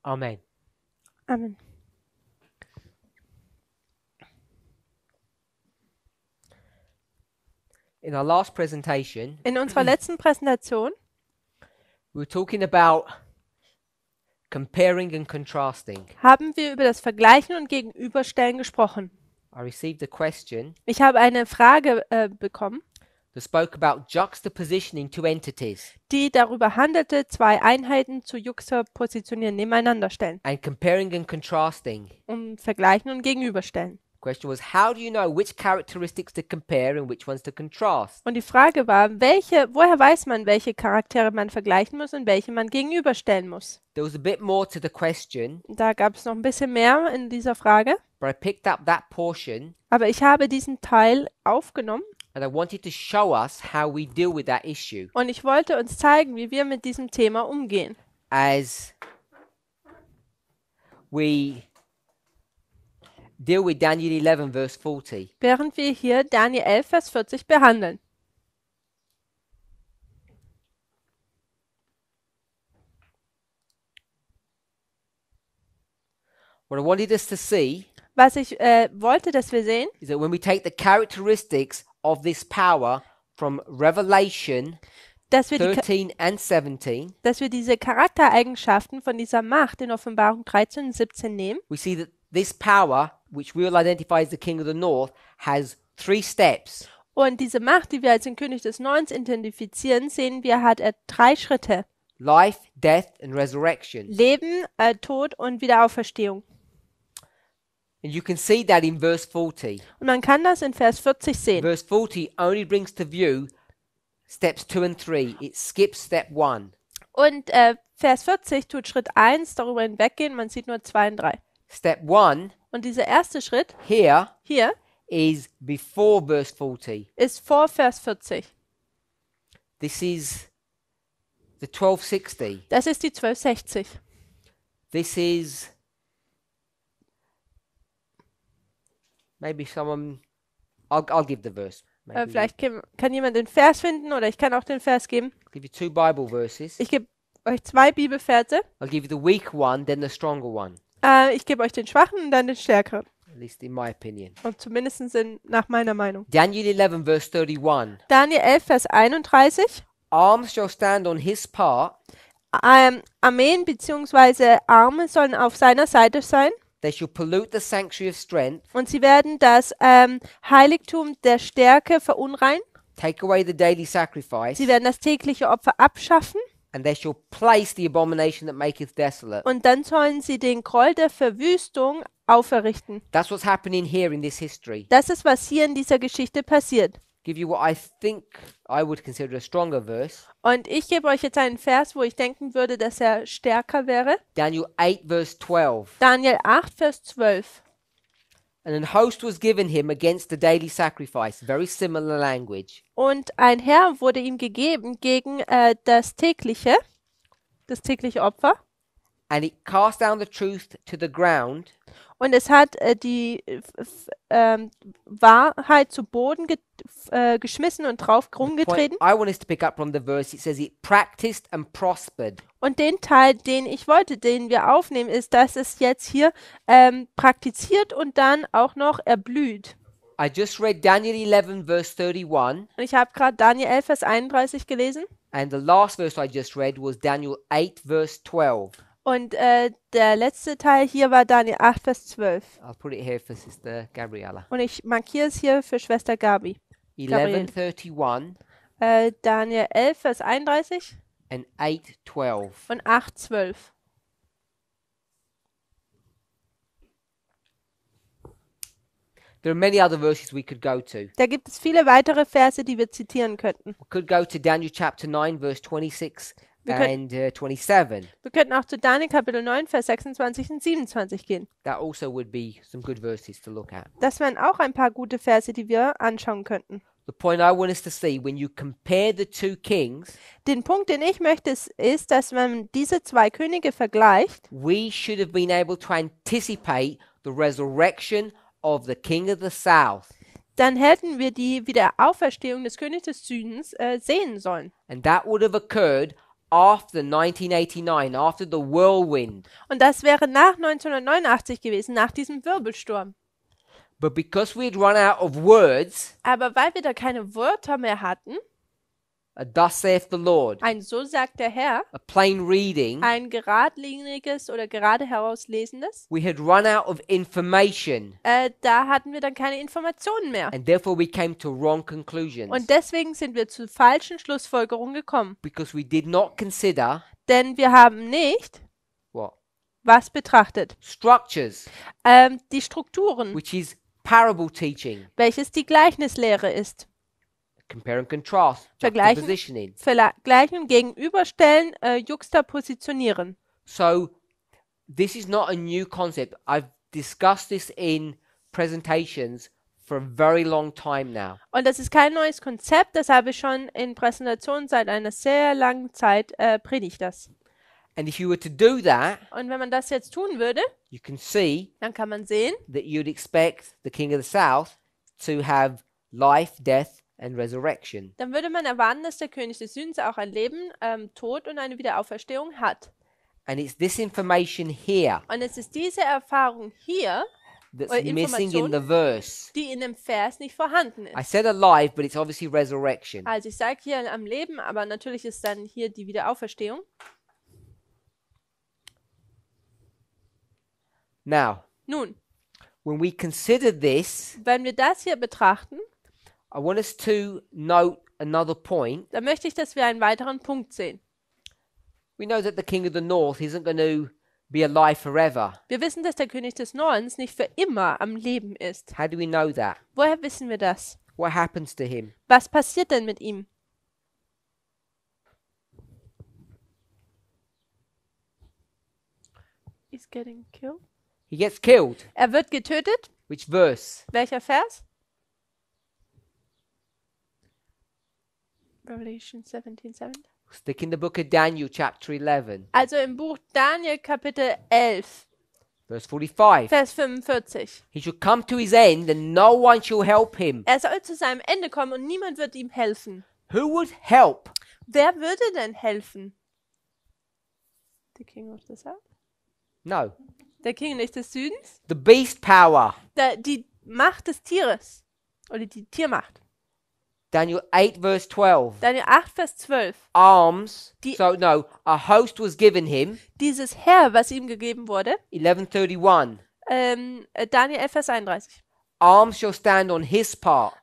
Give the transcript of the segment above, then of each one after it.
Amen. Amen. In our last presentation, In unserer letzten Präsentation we were talking about comparing and contrasting. haben wir über das Vergleichen und Gegenüberstellen gesprochen. I received a question Ich habe eine Frage bekommen, that spoke about juxtapositioning two entities die darüber handelte, zwei Einheiten zu juxtapositionieren, nebeneinander stellen, and comparing and contrasting. und vergleichen und gegenüberstellen. The question was, how do you know which characteristics to compare and which ones to contrast? Und die Frage war, woher weiß man, welche Charaktere man vergleichen muss und welche man gegenüberstellen muss? There was a bit more to the question, Da gab es noch ein bisschen mehr in dieser Frage, but I picked up that portion aber ich habe diesen Teil aufgenommen and I wanted to show us how we deal with that issue und ich wollte uns zeigen, wie wir mit diesem Thema umgehen. as we deal with Daniel 11 verse 40. Während wir hier Daniel 11, Vers 40 behandeln. What I wanted us to see Was ich wollte, dass wir sehen, is that when we take the characteristics of this power from Revelation dass wir, 13 and 17, dass wir diese Charaktereigenschaften von dieser Macht in Offenbarung 13 und 17 nehmen. we see that this power, which we'll identify as the King of the North, has 3 steps. Und diese Macht, die wir als den König des Nordens identifizieren, sehen wir, hat er 3 Schritte. Life, death, and resurrection. Leben, Tod und Wiederauferstehung. And you can see that in verse 40. Und man kann das in Vers 40 sehen. Verse 40 only brings to view steps 2 and 3. It skips step 1. Und Vers 40 tut Schritt 1 darüber hinweggehen, man sieht nur 2 und 3. Step 1 Und dieser erste Schritt here hier is before verse 40. ist vor Vers 40. This is the 1260. Das ist die 1260. This is maybe someone. I'll give the verse. Maybe Vielleicht kann jemand den Vers finden oder ich kann auch den Vers geben. I'll give you 2 Bible verses. Ich gebe euch 2 Bibelverse. I'll give you the weak one, then the stronger one. Ich gebe euch den schwachen und dann den stärkeren. At least in my opinion. Und zumindest nach meiner Meinung. Daniel 11 verse 31. Daniel 11, Vers 31. Arms shall stand on his part. Armeen bzw. Arme sollen auf seiner Seite sein. They shall pollute the sanctuary of strength, Und sie werden das Heiligtum der Stärke verunreinigen. take away the daily sacrifice, Sie werden das tägliche Opfer abschaffen. and they shall place the abomination that maketh desolate. Und dann sollen sie den Groll der Verwüstung auferrichten. That's what's happening here in this history. Das ist, was hier in dieser Geschichte passiert. Give you what I think I would consider a stronger verse. Und ich gebe euch jetzt einen Vers, wo ich denken würde, dass er stärker wäre. Daniel 8 verse 12. Daniel 8, Vers 12. And an host was given him against the daily sacrifice. Very similar language. Und ein Herr wurde ihm gegeben gegen das tägliche Opfer. And it cast down the truth to the ground, Und es hat die Wahrheit zu Boden geschmissen und drauf point rumgetreten. I want us to pick up from the verse. It says it practiced and prospered. Und den Teil, den ich wollte, den wir aufnehmen, ist, dass es jetzt hier praktiziert und dann auch noch erblüht. I just read Daniel 11 verse 31, Und ich habe gerade Daniel 11, Vers 31 gelesen. and the last verse I just read was Daniel 8 verse 12. Und der letzte Teil hier war Daniel 8, Vers 12. I'll put it here for Sister Gabriella. Und ich markiere es hier für Schwester Gabi. 11:31 Daniel 11, Vers 31 and 8:12. und 8, 12. There are many other verses we could go to. Da gibt es viele weitere Verse, die wir zitieren könnten. We could go to Daniel chapter 9 verse 26 Wir können- and 27. Wir könnten auch zu Daniel Kapitel 9, Vers 26 und 27 gehen. That also would be some good verses to look at. Das wären auch ein paar gute Verse, die wir anschauen könnten. The point I want us to see, when you compare the two kings, Den Punkt, den ich möchte, ist, dass man diese 2 Könige vergleicht, we should have been able to anticipate the resurrection of the king of the south. dann hätten wir die Wiederauferstehung des Königs des Südens sehen sollen. And that would have occurred after 1989, after the whirlwind. Und das wäre nach 1989 gewesen, nach diesem Wirbelsturm. But because we had run out of words, Aber weil wir da keine Wörter mehr hatten, a thus saith the Lord, ein So sagt der Herr, a plain reading, ein geradliniges oder gerade herauslesendes, we had run out of information, da hatten wir dann keine Informationen mehr. and therefore we came to wrong conclusions. Und deswegen sind wir zu falschen Schlussfolgerungen gekommen. Because we did not consider Denn wir haben nicht what? was betrachtet? Structures, Die Strukturen, which is parable teaching, welches die Gleichnislehre ist. compare and contrast, Vergleichen, juxtapositioning. vergleichen, gegenüberstellen, juxtapositionieren. So this is not a new concept. I've discussed this in presentations for a very long time now. Und das ist kein neues Konzept, das habe ich schon in Präsentationen seit einer sehr langen Zeit predigt das. And if you were to do that, Und wenn man das jetzt tun würde, you can see dann kann man sehen, that you'd expect the king of the south to have life, death, and resurrection. dann würde man erwarten, dass der König des Südens auch ein Leben, Tod und eine Wiederauferstehung hat. And it's this information here Und es ist diese Erfahrung hier, that's Oder missing in Information. the verse. die in dem Vers nicht vorhanden I ist. said alive, but it's obviously resurrection. Also ich sage hier am Leben, aber natürlich ist dann hier die Wiederauferstehung. Now, Nun, when we consider this, wenn wir das hier betrachten, I want us to note another point. dann möchte ich, dass wir einen weiteren Punkt sehen. We know that the king of the north isn't going to be alive forever. Wir wissen, dass der König des Nordens nicht für immer am Leben ist. How do we know that? Woher wissen wir das? What happens to him? Was passiert denn mit ihm? He's getting killed. He gets killed. Er wird getötet. Which verse? Welcher Vers? Revelation 17:7. Stick in the book of Daniel, chapter 11, Also im Buch Daniel Kapitel 11, verse 45. Vers 45. He shall come to his end, and no one shall help him. Er soll zu seinem Ende kommen und niemand wird ihm helfen. Who would help? Wer würde denn helfen? The King of the South? No. Der König des Südens? The beast power. Die Macht des Tieres. Oder die Tiermacht. Daniel 8, verse 12. Daniel 8, Vers 12. Arms. Die- So, no, a host was given him. Dieses Heer, was ihm gegeben wurde. 11:31. Daniel 11, Vers 31. Arms shall stand on his part.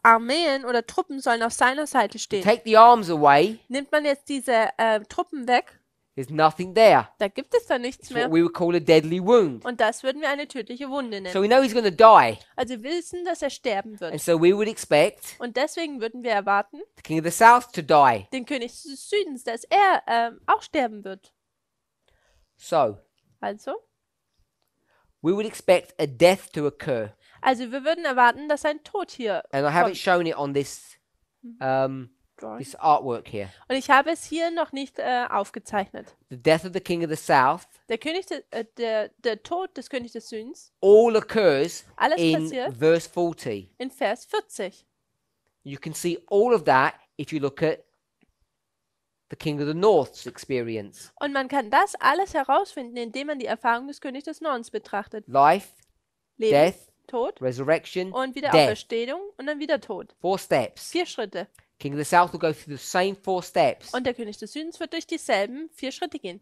Armeen oder Truppen sollen auf seiner Seite stehen. Take the arms away, Nimmt man jetzt diese Truppen weg, there's nothing there. da gibt es da nichts It's what mehr. we would call a deadly wound. Und das würden wir eine tödliche Wunde So nennen. we know he's going to die. Also wir wissen, dass er sterben And wird. so we would expect Und deswegen würden wir erwarten, the king of the south to die. den König des Südens, dass er auch sterben wird. So Also we would expect a death to occur. wir würden erwarten, dass ein Tod hier And I haven't kommt. shown it on this this artwork here. Und ich habe es hier noch nicht aufgezeichnet. The death of the king of the south Der der Tod des Königs des Südens all occurs Alles in passiert. verse 40. in Vers 40. You can see all of that if you look at the king of the north's experience. Und man kann das alles herausfinden, indem man die Erfahrung des Königs des Nordens betrachtet. Life, Leben, death, Tod resurrection, und wieder death. Auferstehung und dann wieder Tod. 4 steps. 4 Schritte. King of the south will go through the same 4 steps. Und der König des Südens wird durch dieselben 4 Schritte gehen.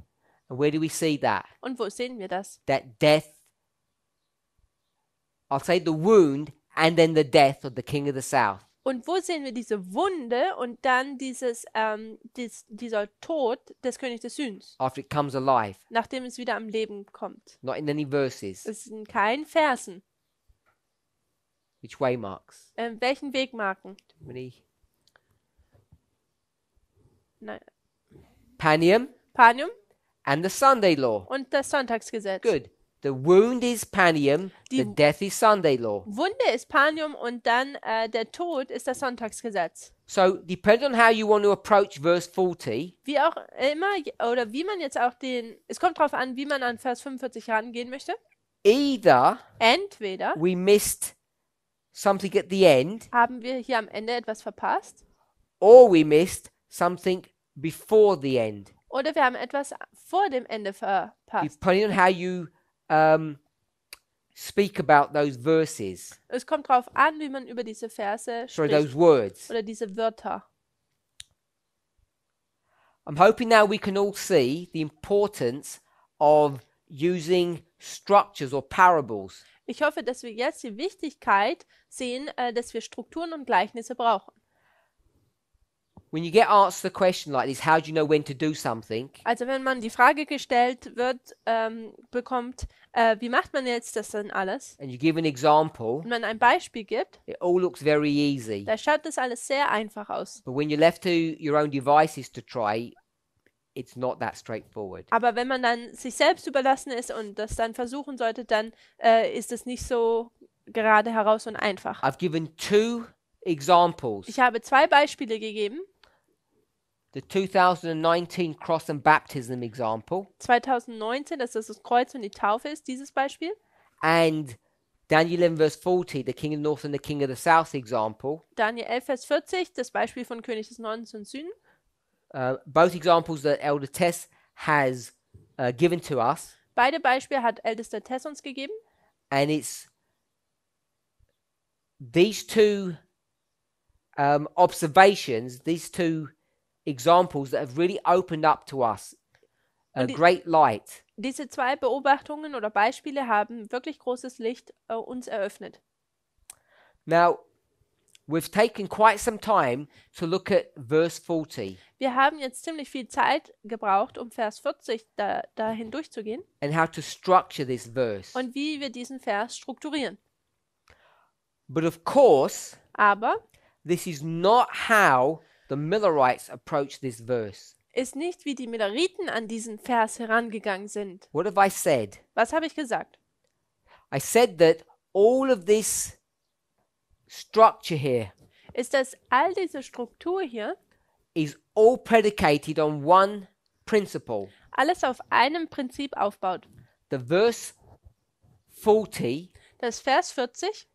And where do we see that? Und wo sehen wir das? That death, I'll say the wound and then the death of the king of the south. Und wo sehen wir diese Wunde und dann dieser Tod des Königs des Südens, After it comes alive. nachdem es wieder am Leben kommt? Not in any verses. Es sind kein Versen. Which way marks? Welchen Wegmarken? Many. Nein. Panium Panium and the Sunday law. und das Sonntagsgesetz. Good. The wound is Panium, the Die- death is Sunday law. Wunde ist Panium und dann der Tod ist das Sonntagsgesetz. So, depending on how you want to approach verse 40, Wie auch immer, oder wie man jetzt auch es kommt darauf an, wie man an Vers 45 rangehen möchte. either Entweder we missed something at the end, haben wir hier am Ende etwas verpasst or we missed something before the end. Oder wir haben etwas vor dem Ende verpasst. Depending on how you speak about those verses, Es kommt darauf an, wie man über diese Verse sorry, spricht those words. oder diese Wörter. I'm hoping now we can all see the importance of using structures or parables. Ich hoffe, dass wir jetzt die Wichtigkeit sehen, dass wir Strukturen und Gleichnisse brauchen. When you get asked a question like this, how do you know when to do something? Also wenn man die Frage gestellt bekommt, wie macht man jetzt das denn alles? And you give an example, Und man ein Beispiel gibt, it all looks very easy. da schaut das alles sehr einfach aus. But when you're left to your own devices to try, it's not that straightforward. Aber wenn man dann sich selbst überlassen ist und das dann versuchen sollte, dann ist es nicht so gerade heraus und einfach. I've given two examples. Ich habe 2 Beispiele gegeben. The 2019 Cross and Baptism example 2019, dass das Kreuz und die Taufe ist, dieses Beispiel. and Daniel 11 verse 40, the King of the North and the King of the South example. Daniel 11, Vers 40, das Beispiel von König des Nordens und Süden. Both examples that Elder Tess has given to us, Beide Beispiele hat ältester Tess uns gegeben. and it's these two observations, these two examples that have really opened up to us a Und die- great light. Diese 2 Beobachtungen oder Beispiele haben wirklich großes Licht uns eröffnet. Now, we've taken quite some time to look at verse 40 Wir haben jetzt ziemlich viel Zeit gebraucht, um Vers 40 dahin durchzugehen and how to structure this verse. und wie wir diesen Vers strukturieren. But of course, Aber this is not how the Millerites approach this verse. ist nicht, wie die Milleriten an diesen Vers herangegangen sind. What have I said? Was habe ich gesagt? I said that all of this structure here Ist, dass all diese Struktur hier is all predicated on one principle. alles auf einem Prinzip aufbaut. The verse 40 Das Vers 40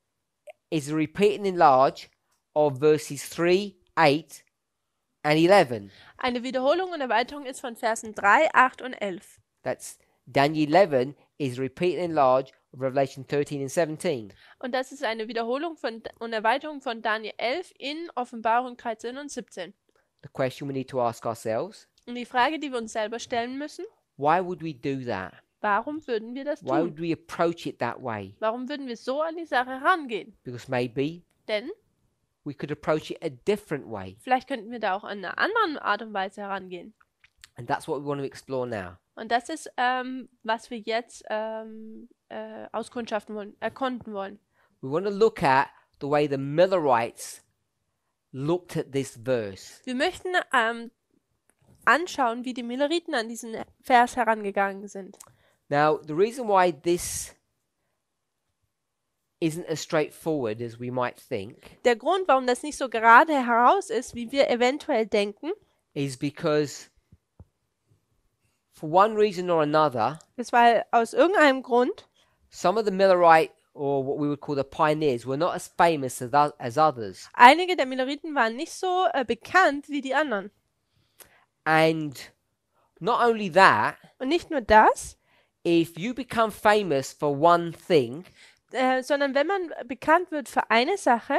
is a repeat and enlarge of verses 3, 8, and 11. eine Wiederholung und Erweiterung ist von Versen 3, 8 und 11. That's Daniel 11 is a repeat and enlarge of Revelation 13 and 17. Und das ist eine Wiederholung und Erweiterung von Daniel 11 in Offenbarung 13 und 17. The question we need to ask ourselves, Und die Frage, die wir uns selber stellen müssen, why would we do that? warum würden wir das Why tun? would we approach it that way? Warum würden wir so an die Sache rangehen? Because maybe Denn we could approach it a different way. vielleicht könnten wir da auch an einer anderen Art und Weise herangehen. And that's what we want to explore now. Und das ist, was wir jetzt auskundschaften wollen, erkunden wollen. We want to look at the way the Millerites looked at this verse. Wir möchten anschauen, wie die Milleriten an diesen Vers herangegangen sind. Now, the reason why this isn't as straightforward as we might think Der Grund, warum das nicht so gerade heraus ist, wie wir eventuell denken, is because for one reason or another, ist, weil aus irgendeinem Grund some of the Millerite or what we would call the pioneers were not as famous as others. einige der Milleriten waren nicht so bekannt wie die anderen. And not only that, Und nicht nur das, if you become famous for one thing, sondern wenn man bekannt wird für eine Sache,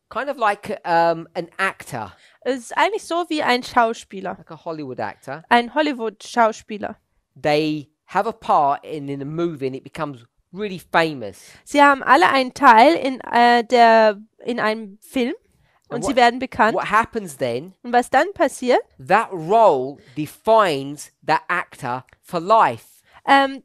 kind of like an actor, es ist eigentlich so wie ein Schauspieler, like a Hollywood actor, ein Hollywood-Schauspieler. they have a part in a movie and it becomes really famous. Sie haben alle einen Teil in einem Film und And sie werden bekannt. What happens then, Und was dann passiert, that role defines that actor for life.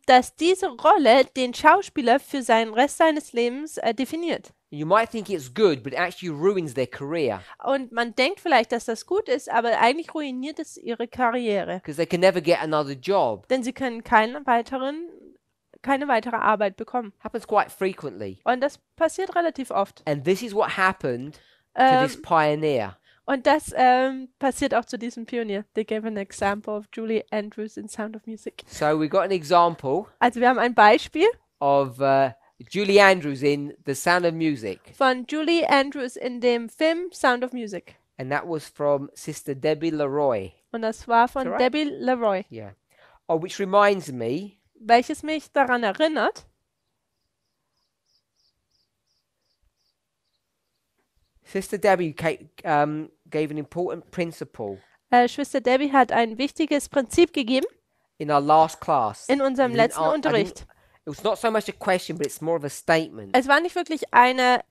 dass diese Rolle den Schauspieler für seinen Rest seines Lebens definiert. You might think it's good, but it actually ruins their career Und man denkt vielleicht, dass das gut ist, aber eigentlich ruiniert es ihre Karriere. because they can never get another job. Denn sie können keine weitere Arbeit bekommen. Happens quite frequently. Und das passiert relativ oft. And this is what happened to this pioneer. Und das passiert auch zu diesem Pionier. They gave an example of Julie Andrews in Sound of Music. So we got an example Also wir haben ein Beispiel of Julie Andrews in The Sound of Music. von Julie Andrews in dem Film Sound of Music. And that was from Sister Debbie Leroy. Und das war Is that von right? Debbie Leroy, Yeah. Oh, which reminds me, welches mich daran erinnert, Sister Debbie gave an important principle Schwester Debbie hat ein wichtiges Prinzip gegeben in our last class. in unserem I didn't letzten an- I didn't- Unterricht. It was not so much a question, but it's more of a statement. Es war nicht wirklich eine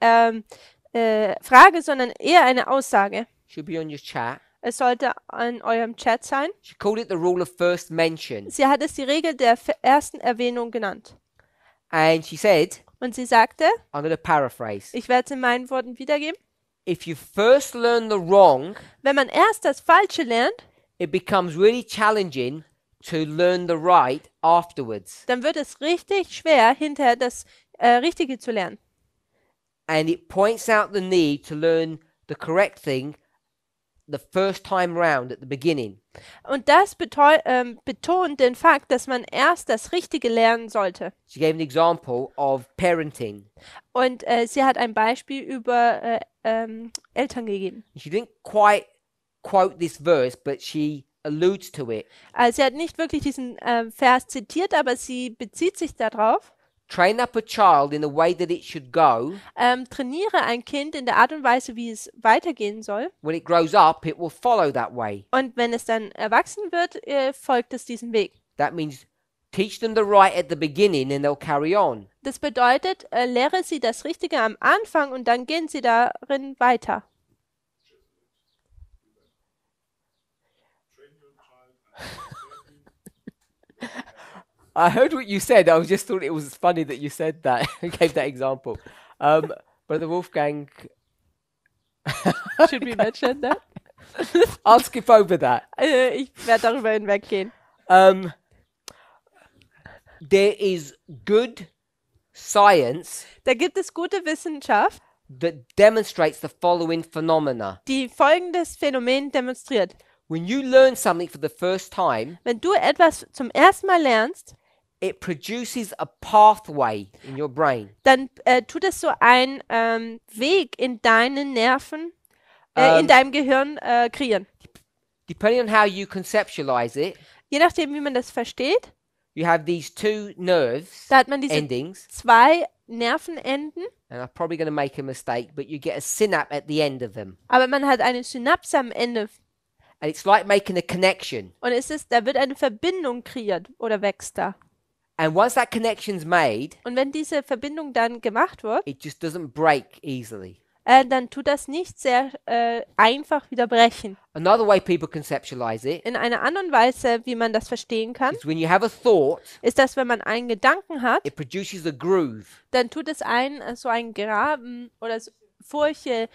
Frage, sondern eher eine Aussage. Should be on your chat. Es sollte in eurem Chat sein. She called it the rule of first mention. Sie hat es die Regel der ersten Erwähnung genannt. And she said, Und sie sagte, I'm going to paraphrase, ich werde es in meinen Worten wiedergeben, if you first learn the wrong, wenn man erst das Falsche lernt, it becomes really challenging to learn the right afterwards. dann wird es richtig schwer, hinterher das Richtige zu lernen. And it points out the need to learn the correct thing the first time round at the beginning. Und das betont den Fakt, dass man erst das Richtige lernen sollte. She gave an example of parenting. Und sie hat ein Beispiel über Eltern gegeben. She didn't quite quote this verse, but she alludes to it. Also sie hat nicht wirklich diesen Vers zitiert, aber sie bezieht sich darauf. Train up a child in the way that it should go. Trainiere ein Kind in der Art und Weise, wie es weitergehen soll. When it grows up, it will follow that way. Und wenn es dann erwachsen wird, folgt es diesem Weg. That means teach them the right at the beginning and they'll carry on. Das bedeutet, lehre sie das Richtige am Anfang und dann gehen sie darin weiter. I heard what you said. I just thought it was funny that you said that. Gave that example. Brother Wolfgang, Should we mention that? I'll skip over that. Ich werde darüber hinweggehen. There is good science Da gibt es gute Wissenschaft, that demonstrates the following phenomena. die folgendes Phänomen demonstriert. When you learn something for the first time, Wenn du etwas zum ersten Mal lernst, it produces a pathway in your brain. dann tut es so einen Weg in deinen Nerven, in deinem Gehirn kreieren. Depending on how you conceptualize it, Je nachdem, wie man das versteht, you have these two nerves da hat man diese endings, zwei Nervenenden, and I'm probably going to make a mistake, but you get a synapse at the end of them. aber man hat eine Synapse am Ende. And it's like making a connection. Und da wird eine Verbindung kreiert oder wächst da. And once that connection's made, Und wenn diese Verbindung dann gemacht wird, it just doesn't break easily. dann tut das nicht sehr einfach wieder brechen. Another way people conceptualize it In einer anderen Weise, wie man das verstehen kann, is when you have a thought, ist, dass wenn man einen Gedanken hat, it produces a groove. dann tut es so einen Graben oder so Furche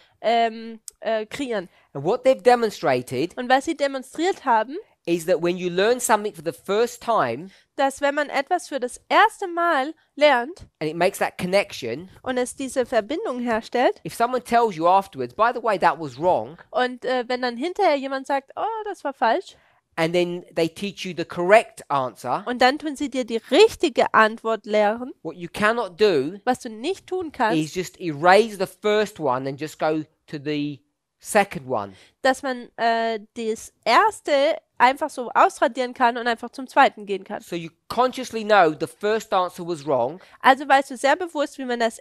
kreieren. And what they've demonstrated Und was sie demonstriert haben, is that when you learn something for the first time dass wenn man etwas für das erste Mal lernt and it makes that connection, und es diese Verbindung herstellt if someone tells you afterwards, by the way, that was wrong, und wenn dann hinterher jemand sagt, oh, das war falsch, and then they teach you the correct answer, und dann tun sie dir die richtige Antwort lehren, what you cannot do was du nicht tun kannst, is just erase the first one and just go to the second one. dass man das erste einfach so ausradieren kann und einfach zum zweiten gehen kann. So you consciously know the first answer was wrong, Also weißt du sehr bewusst, wie man dass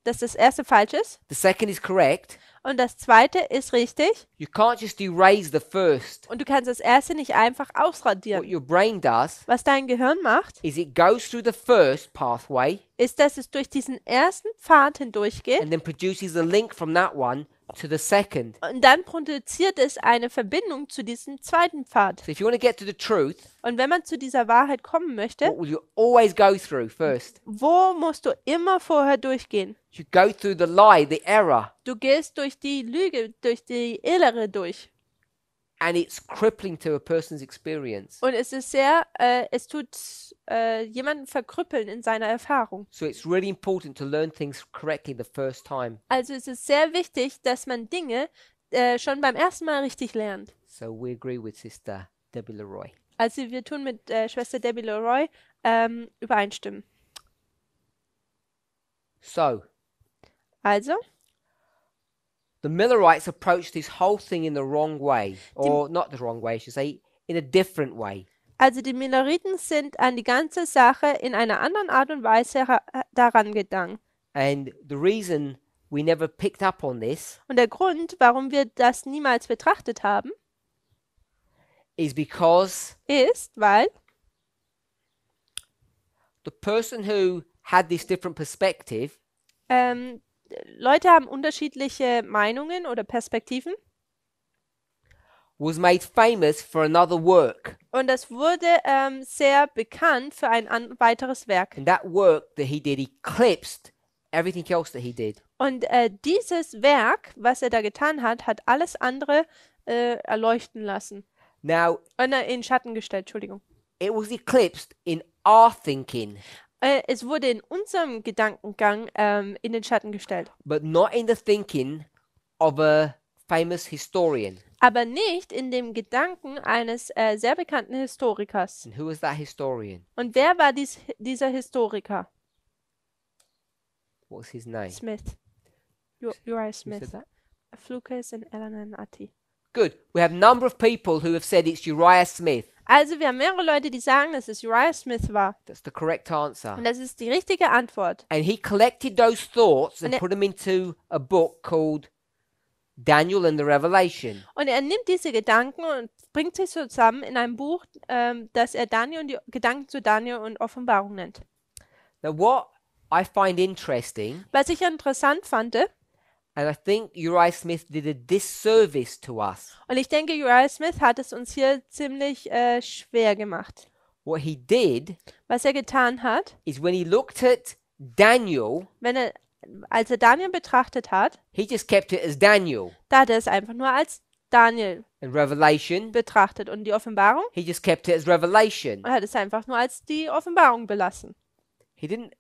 das erste falsch ist the second is correct. und das zweite ist richtig You can't just erase the first. und du kannst das erste nicht einfach What ausradieren. your brain does Was dein Gehirn macht, is it goes through the first pathway ist, dass es durch diesen ersten Pfad hindurchgeht and then produces a link from that one to the second. und dann produziert es eine Verbindung zu diesem zweiten Pfad. So if you want to get to the truth, Und wenn man zu dieser Wahrheit kommen möchte, what will you always go through first? wo musst du immer vorher durchgehen? You go through the lie, the error, Du gehst durch die Lüge, durch die Irre durch. and it's crippling to a person's experience. Und es ist es tut jemanden verkrüppeln in seiner Erfahrung. So it's really important to learn things correctly the first time. Also es ist sehr wichtig, dass man Dinge schon beim ersten Mal richtig lernt. So we agree with Sister Debbie Leroy. Also wir tun mit Schwester Debbie Leroy übereinstimmen. So Also, the Millerites approached this whole thing in the wrong way, or not the wrong way, I should say, in a different way. Also die Milleriten sind an die ganze Sache in einer anderen Art und Weise daran gegangen. And the reason we never picked up on this Und der Grund, warum wir das niemals betrachtet haben, is because ist, weil the person who had this different perspective Leute haben unterschiedliche Meinungen oder Perspektiven. was made famous for another work. Und das wurde sehr bekannt für ein weiteres Werk. And that work that he did eclipsed everything else that he did. Und dieses Werk, was er da getan hat, hat alles andere erleuchten lassen. Now, In Schatten gestellt, Entschuldigung. it was eclipsed in our thinking, Es wurde in unserem Gedankengang in den Schatten gestellt. but not in the thinking of a famous historian. Aber nicht in dem Gedanken eines sehr bekannten Historikers. And who was that historian? Und wer war dieser Historiker? What was his name? Smith. Uriah Who Smith. said that? Flukas and Eleanor and Atti. Good. We have a number of people who have said it's Uriah Smith. Also wir haben mehrere Leute, die sagen, dass es Uriah Smith war. That's the correct answer. Und das ist die richtige Antwort. And he collected those thoughts and And it- put them into a book called Daniel and the Revelation. Und er nimmt diese Gedanken und bringt sie zusammen in einem Buch, das er Daniel und die Gedanken zu Daniel und Offenbarung nennt. Now, what I find interesting, Was ich interessant fand, and I think Uriah Smith did a disservice to us, und ich denke, Uriah Smith hat es uns hier ziemlich schwer gemacht. what he did Was er getan hat, is when he looked at Daniel, als er Daniel betrachtet hat, he just kept it as Daniel. da hat er es einfach nur als Daniel And Revelation, betrachtet. Und die Offenbarung, he just kept it as Revelation. er hat es einfach nur als die Offenbarung belassen. He didn't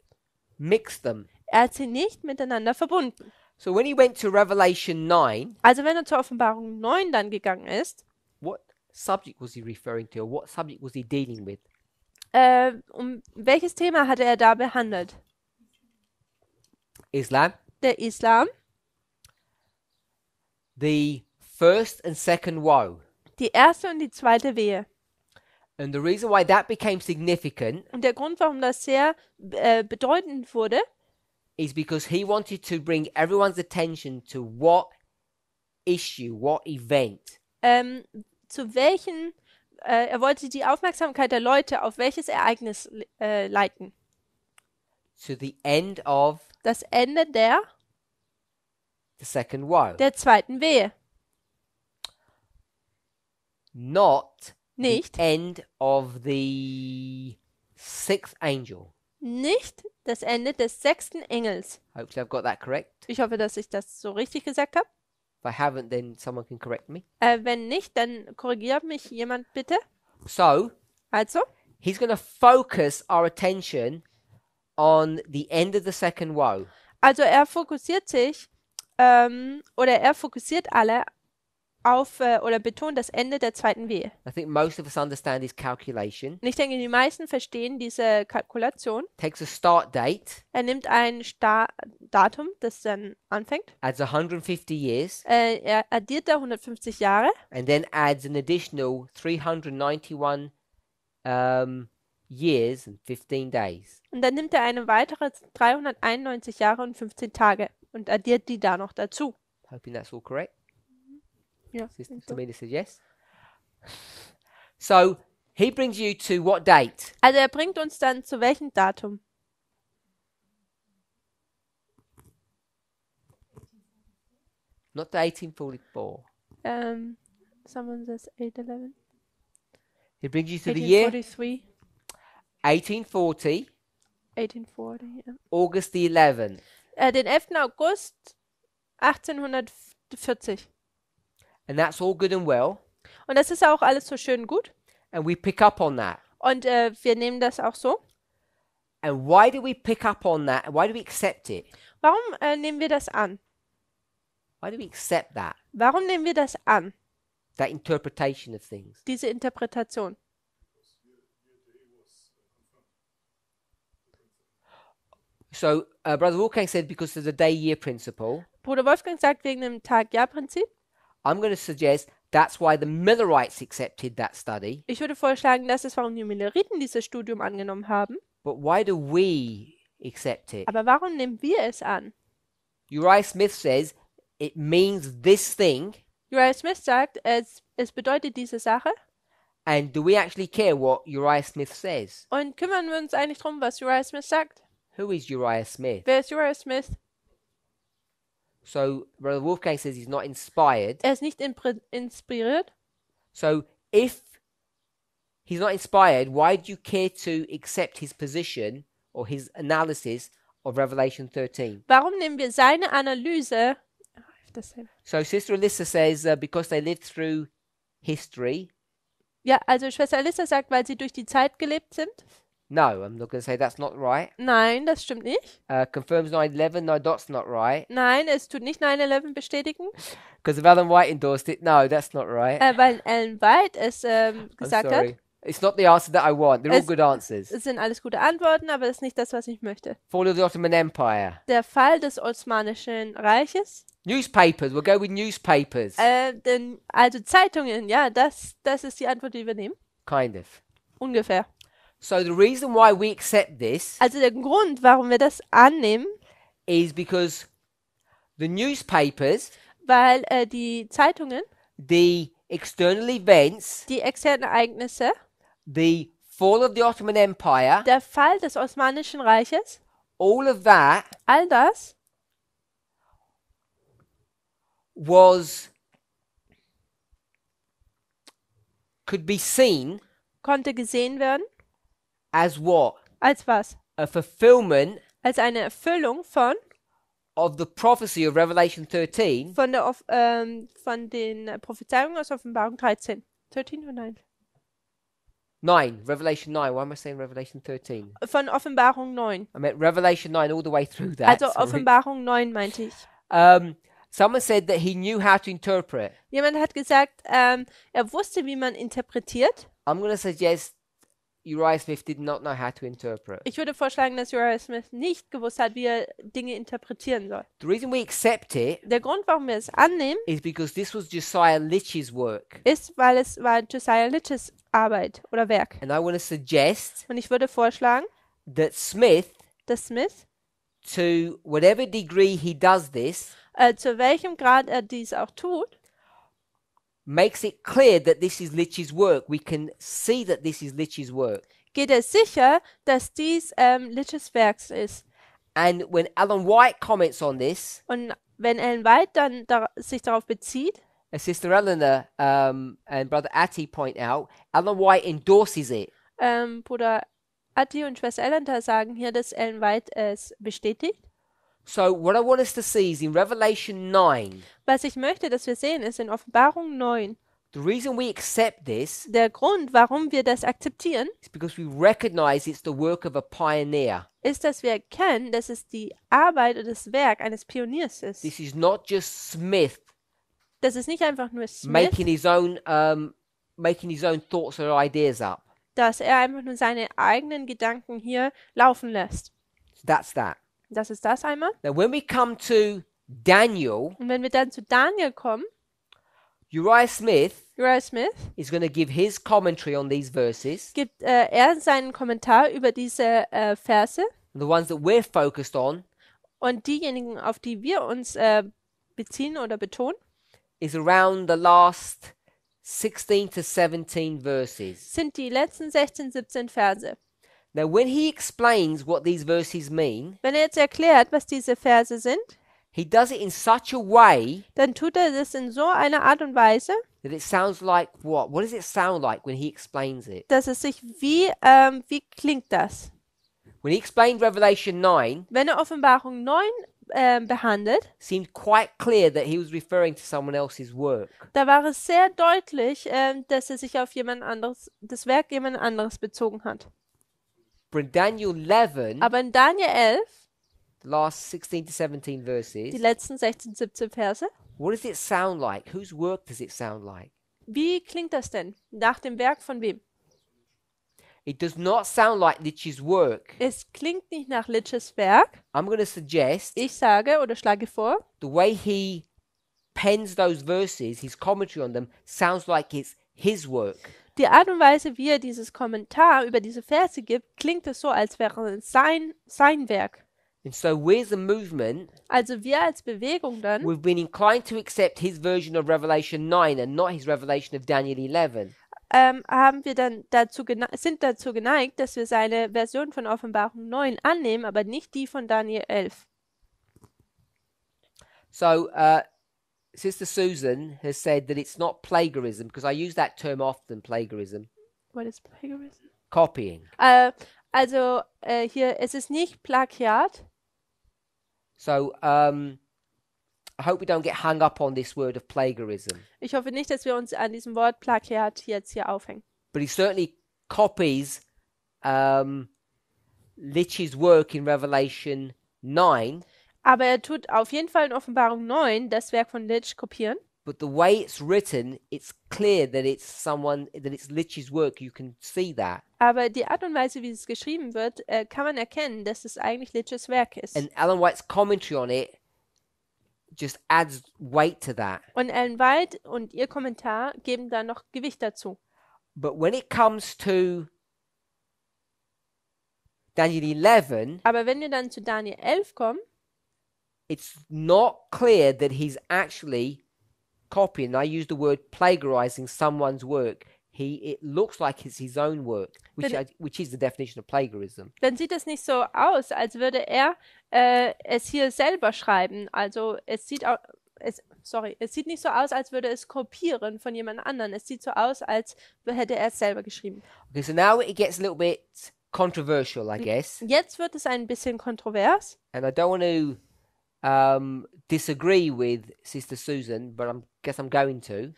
mix them. Er hat sie nicht miteinander verbunden. So when he went to Revelation 9, Also wenn er zur Offenbarung 9 dann gegangen ist, what subject was he referring to, or what subject was he dealing with? um welches Thema hatte er da behandelt? Islam, Der Islam, the first and second woe. die erste und die zweite Wehe. And the reason why that became significant Und der Grund, warum das sehr bedeutend wurde, is because he wanted to bring everyone's attention to what issue, what event zu welchen, er wollte die Aufmerksamkeit der Leute auf welches Ereignis leiten. to the end of Das Ende the second woe, der zweiten Wehe. not the Nicht, end of the sixth angel. nicht das Ende des 6. Engels. Hopefully I've got that correct. Ich hoffe, dass ich das so richtig gesagt habe. If I haven't, then someone can correct me. Wenn nicht, dann korrigiert mich jemand bitte. So Also, he's going to focus our attention on the end of the second woe. also er fokussiert sich oder er fokussiert alle auf oder betont das Ende der zweiten Wehe. I think most of us understand his calculation. Und ich denke, die meisten verstehen diese Kalkulation. Takes a start date, Er nimmt ein Datum, das dann anfängt. adds 150 years, Er addiert da 150 Jahre and then adds an additional 391 years and 15 days. und dann nimmt er eine weitere 391 Jahre und 15 Tage und addiert die da noch dazu. Hoping that's all correct. Ja, Sister Tamina says yes. So he brings you to what date? also er bringt uns dann zu welchem Datum? Not the 1844. Someone says 811. He brings you to the year 1843. 1840, 1840, ja. August the 11th. Den 11. August 1840. And that's all good and well. Und das ist auch alles so schön gut. And we pick up on that. Und wir nehmen das auch so. And why do we pick up on that? Why do we accept it? Warum nehmen wir das an? Why do we accept that? Warum nehmen wir das an, That interpretation of things? diese So Brother Wolfgang said because of the day-year principle, Bruder Wolfgang sagt wegen dem Tag-Jahr-Prinzip. I'm going to suggest that's why the Millerites accepted that study. Ich würde vorschlagen, das ist, warum die Milleriten dieses Studium angenommen haben. But why do we accept it? Aber warum nehmen wir es an? Uriah Smith says it means this thing. Uriah Smith sagt, es bedeutet diese Sache. And do we actually care what Uriah Smith says? Und kümmern wir uns eigentlich drum, was Uriah Smith sagt? Who is Uriah Smith? Wer ist Uriah Smith? So Brother Wolfgang says he's not inspired. Er ist nicht inspiriert. So if he's not inspired, why do you care to accept his position or his analysis of Revelation 13? Warum nehmen wir seine Analyse? So Sister Alyssa says because they lived through history. Ja, also Schwester Alyssa sagt, weil sie durch die Zeit gelebt sind. No, I'm not going to say that's not right. Nein, das stimmt nicht. Confirms 9/11. No, that's not right. Nein, es tut nicht 9/11 bestätigen. Because if Alan White endorsed it, no, that's not right. Weil Ellen White es I'm gesagt sorry. hat. It's not the answer that I want. They're all Es- good answers. Es sind alles gute Antworten, aber das ist nicht das, was ich möchte. Fall of the Ottoman Empire. Der Fall des Osmanischen Reiches. Newspapers. We'll go with newspapers. Also Zeitungen, ja, das ist die Antwort, die wir nehmen. Kind of. Ungefähr. So the reason why we accept this Also der Grund, warum wir das annehmen, is because the newspapers, weil die Zeitungen, the external events, die externen Ereignisse, the fall of the Ottoman Empire, der Fall des Osmanischen Reiches, all of that all das could be seen konnte gesehen werden. as what? Als was? A fulfillment Als eine Erfüllung von of the prophecy of Revelation 13 von den Prophezeiungen aus Offenbarung 13. 13 oder 9? 9, Revelation 9. Why am I saying Revelation 13? Von Offenbarung 9. I meant Revelation 9 all the way through that. Also sorry. Offenbarung 9 meinte ich. Someone said that he knew how to interpret. Jemand hat gesagt, er wusste, wie man interpretiert. I'm going to suggest Uriah Smith did not know how to interpret. Ich würde vorschlagen, dass Uriah Smith nicht gewusst hat, wie er Dinge interpretieren soll. The reason we accept it Der Grund, warum wir es annehmen, is because this was Josiah Litch's work. ist, weil es war Josiah Litches Arbeit oder Werk. And I want to suggest Und ich würde vorschlagen, that Smith, dass Smith, to whatever degree he does this, zu welchem Grad er dies auch tut, makes it clear that this is Litch's work. We can see that this is Litch's work. geht er sicher, dass dies Litches Werk ist. And when Alan White comments on this, Und wenn Ellen White dann sich darauf bezieht, as Sister Eleanor and Brother Atty point out, Alan White endorses it. Bruder Atti und Schwester Ellen sagen hier, dass Ellen White es bestätigt. So what I want us to see is in Revelation 9, Was ich möchte, dass wir sehen, ist in Offenbarung 9. the reason we accept this Der Grund, warum wir das akzeptieren, is because we recognize it's the work of a pioneer. ist, dass wir erkennen, dass es die Arbeit oder das Werk eines Pioniers ist. This is not just Smith Das ist nicht einfach nur Smith, making his own thoughts or ideas up. dass er einfach nur seine eigenen Gedanken hier laufen lässt. That's that. Das ist das einmal. Now when we come to Daniel, Und wenn wir dann zu Daniel kommen, Uriah Smith Uriah Smith, is going to give his commentary on these verses, gibt er seinen Kommentar über diese Verse. the ones that we're focused on, Und diejenigen, auf die wir uns beziehen oder betonen, is around the last 16 to 17 verses. sind die letzten 16, 17 Verse. Now, when he explains what these verses mean, Wenn er jetzt erklärt, was diese Verse sind, he does it in such a way dann tut er das in so einer Art und Weise, that it sounds like what? What does it sound like when he explains it? dass es sich wie klingt das? When he explained Revelation 9, Wenn er Offenbarung 9 behandelt, it seemed quite clear that he was referring to someone else's work. da war es sehr deutlich, dass er sich auf jemand anderes, das Werk jemand anderes bezogen hat. But in Daniel 11, Aber in Daniel 11, the last 16 to 17 die verses, letzten 16, 17 Verse, what does it sound like? Whose work does it sound like? wie klingt das denn? Nach dem Werk von wem? It does not sound like Lich's work. Es klingt nicht nach Lich's Werk. I'm going to suggest Ich sage oder schlage vor, the way he pens those verses, his commentary on them, sounds like it's his work. die Art und Weise, wie er dieses Kommentar über diese Verse gibt, klingt es so, als wäre es sein Werk. And so we as a movement, Also wir als Bewegung dann we've been inclined to accept his version of Revelation 9 and not his revelation of Daniel 11. haben wir dann sind dazu geneigt, dass wir seine Version von Offenbarung 9 annehmen, aber nicht die von Daniel 11. So Sister Susan has said that it's not plagiarism, because I use that term often, plagiarism. What is plagiarism? Copying. Also hier, es ist nicht Plagiat. So I hope we don't get hung up on this word of plagiarism. Ich hoffe nicht, dass wir uns an diesem Wort Plagiat jetzt hier aufhängen. But he certainly copies Lich's work in Revelation 9. Aber er tut auf jeden Fall in Offenbarung 9 das Werk von Lich kopieren. But the way it's written, it's clear that it's Lich's work. You can see that. Aber die Art und Weise, wie es geschrieben wird, kann man erkennen, dass es eigentlich Lich's Werk ist. And Ellen White's commentary on it just adds weight to that. Und Ellen White und ihr Kommentar geben da noch Gewicht dazu. But when it comes to Daniel 11, Aber wenn wir dann zu Daniel 11 kommen, it's not clear that he's actually copying. I use the word plagiarizing someone's work. It looks like it's his own work, which is the definition of plagiarism. dann sieht es nicht so aus, als würde er es hier selber schreiben. Also es sieht nicht so aus, als würde es kopieren von jemand anderem. Es sieht so aus, als hätte er es selber geschrieben. Okay, so now it gets a little bit controversial, I guess. Jetzt wird es ein bisschen kontrovers. And I don't want to disagree with Sister Susan, but guess I'm going to.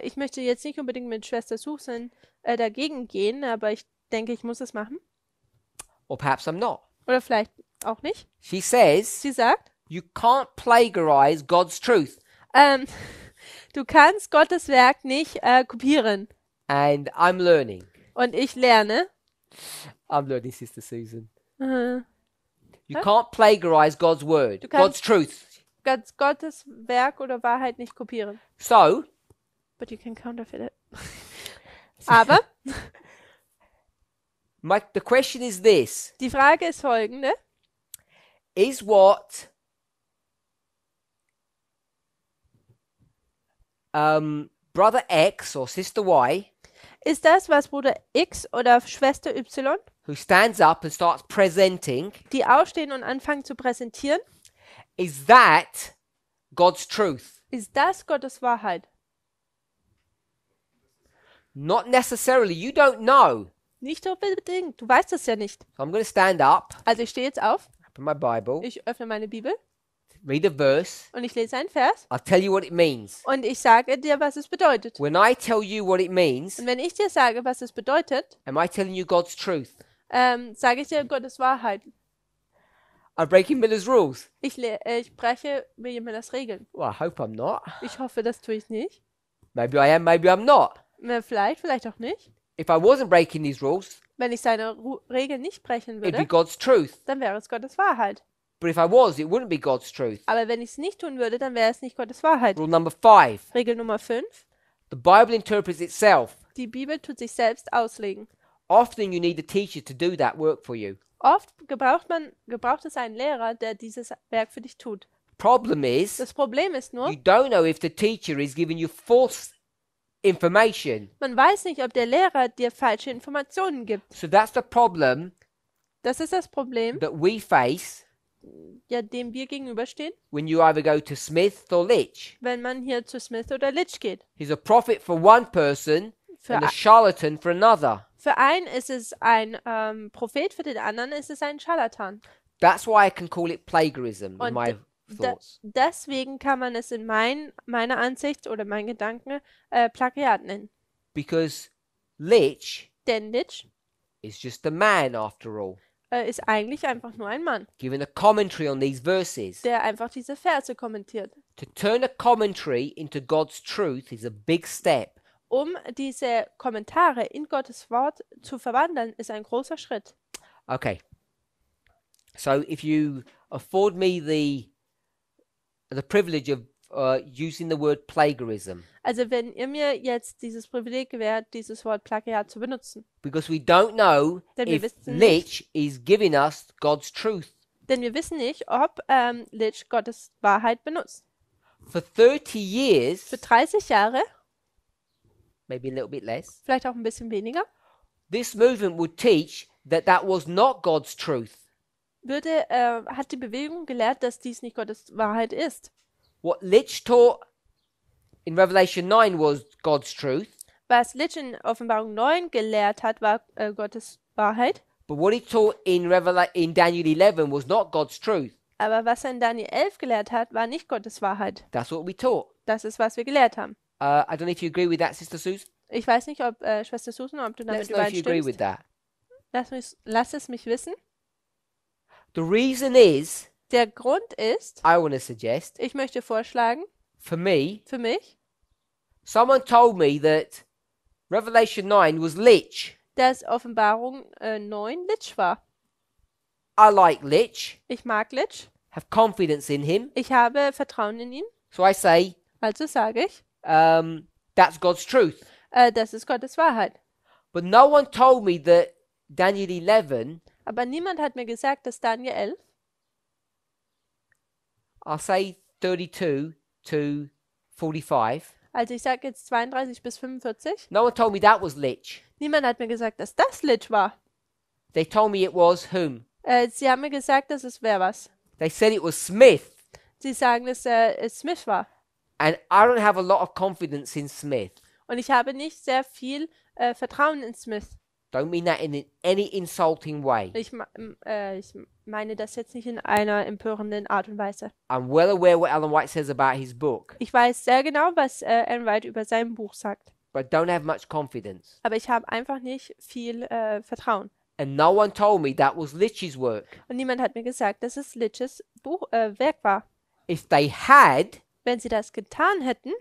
Ich möchte jetzt nicht unbedingt mit Schwester Susan dagegen gehen, aber ich denke, ich muss es machen. Or perhaps I'm not. Oder vielleicht auch nicht. She says, Sie sagt, you can't plagiarize God's truth. du kannst Gottes Werk nicht kopieren. And I'm learning. Und ich lerne. I'm learning, Sister Susan. Äh, You can't plagiarize God's word, Du God's kannst- truth. Gottes Werk oder Wahrheit nicht kopieren. So, But you can counterfeit it. Aber the question is this. die Frage ist folgende. Is what Brother X or Sister Y, Ist das, was Bruder X oder Schwester Y, who stands up and starts presenting, die aufstehen und anfangen zu präsentieren, is that God's truth? ist das Gottes Wahrheit? Not necessarily. You don't know. Nicht unbedingt. Du weißt es ja nicht. So I'm going to stand up, Also ich stehe jetzt auf, open my Bible, ich öffne meine Bibel read a verse. und ich lese einen Vers I'll tell you what it means. und ich sage dir, was es bedeutet. When I tell you what it means, Und wenn ich dir sage, was es bedeutet, am I telling you God's truth? sage ich dir Gottes Wahrheit. I'm breaking Miller's rules. Ich breche William Millers Regeln. Well, I hope I'm not. Ich hoffe, das tue ich nicht. Maybe I am, maybe I'm not. Vielleicht auch nicht. If I wasn't breaking these rules, Wenn ich seine Regeln nicht brechen it'd be würde, God's truth. dann wäre es Gottes Wahrheit. But if I was, it wouldn't be God's truth. Aber wenn ich es nicht tun würde, dann wäre es nicht Gottes Wahrheit. Rule number 5. Regel Nummer 5. The Bible interprets itself. Die Bibel tut sich selbst auslegen. Often you need a teacher to do that work for you. Oft gebraucht es einen Lehrer, der dieses Werk für dich tut. Problem is, Das Problem ist nur, you don't know if the teacher is giving you false information. man weiß nicht, ob der Lehrer dir falsche Informationen gibt. So that's the problem Das ist das Problem, that we face ja, dem wir gegenüberstehen, when you either go to Smith or Litch. wenn man hier zu Smith oder Litch geht. He's a prophet for one person Für, and a charlatan for another. für einen ist es ein Prophet, für den anderen ist es ein Scharlatan. That's why I can call it plagiarism in Und my thoughts. Deswegen kann man es in meiner Ansicht oder meinen Gedanken Plagiat nennen. Because Litch Denn Litch is just a man after all, ist eigentlich einfach nur ein Mann, giving a commentary on these verses. der einfach diese Verse kommentiert. To turn a commentary into God's truth is a big step, um diese Kommentare in Gottes Wort zu verwandeln, ist ein großer Schritt. Okay. So if you afford me the privilege of using the word plagiarism, Also wenn ihr mir jetzt dieses Privileg gewährt, dieses Wort Plagiat zu benutzen, because we don't know denn wir if wissen nicht, Litch is giving us God's truth. denn wir wissen nicht, ob Litch Gottes Wahrheit benutzt. For 30 years, Für 30 Jahre, maybe a little bit less, vielleicht auch ein bisschen weniger, this movement would teach that that was not God's truth. hat die Bewegung gelehrt, dass dies nicht Gottes Wahrheit ist. What Litch taught in Revelation 9 was God's truth, Was Litch in Offenbarung 9 gelehrt hat, war Gottes Wahrheit. but what he taught in Daniel 11 was not God's truth. Aber was er in Daniel 11 gelehrt hat, war nicht Gottes Wahrheit. That's what we taught. Das ist, was wir gelehrt haben. I don't know if you agree with that, Sister Susan. Ich weiß nicht, ob Schwester Susan, ob du Let us damit know if you agree with übereinstimmst. that. Lass es mich wissen. The reason is, Der Grund ist, I want to suggest, ich möchte vorschlagen, for me, für mich, someone told me that Revelation 9 was Litch. dass Offenbarung 9 Litch war. I like Litch, Ich mag Litch. have confidence in him. Ich habe Vertrauen in ihn. So I say, Also sage ich, that's God's truth. das ist Gottes Wahrheit. But no one told me that Daniel 11, Aber niemand hat mir gesagt, dass Daniel 11, I'll say 32 to 45, also ich sage jetzt 32 bis 45, no one told me that was Litch. niemand hat mir gesagt, dass das Litch war. They told me it was whom? Sie haben mir gesagt, dass es wer was. They said it was Smith. Sie sagen, dass es Smith war. And I don't have a lot of confidence in Smith. Und ich habe nicht sehr viel Vertrauen in Smith. Don't mean that in any insulting way. Ich meine das jetzt nicht in einer empörenden Art und Weise. I'm well aware what Ellen White says about his book, Ich weiß sehr genau, was Ellen White über sein Buch sagt. but I don't have much confidence. Aber ich habe einfach nicht viel Vertrauen. And no one told me that was Litch's work. Und niemand hat mir gesagt, dass es Litches Werk war. If they had, Wenn sie das getan hätten,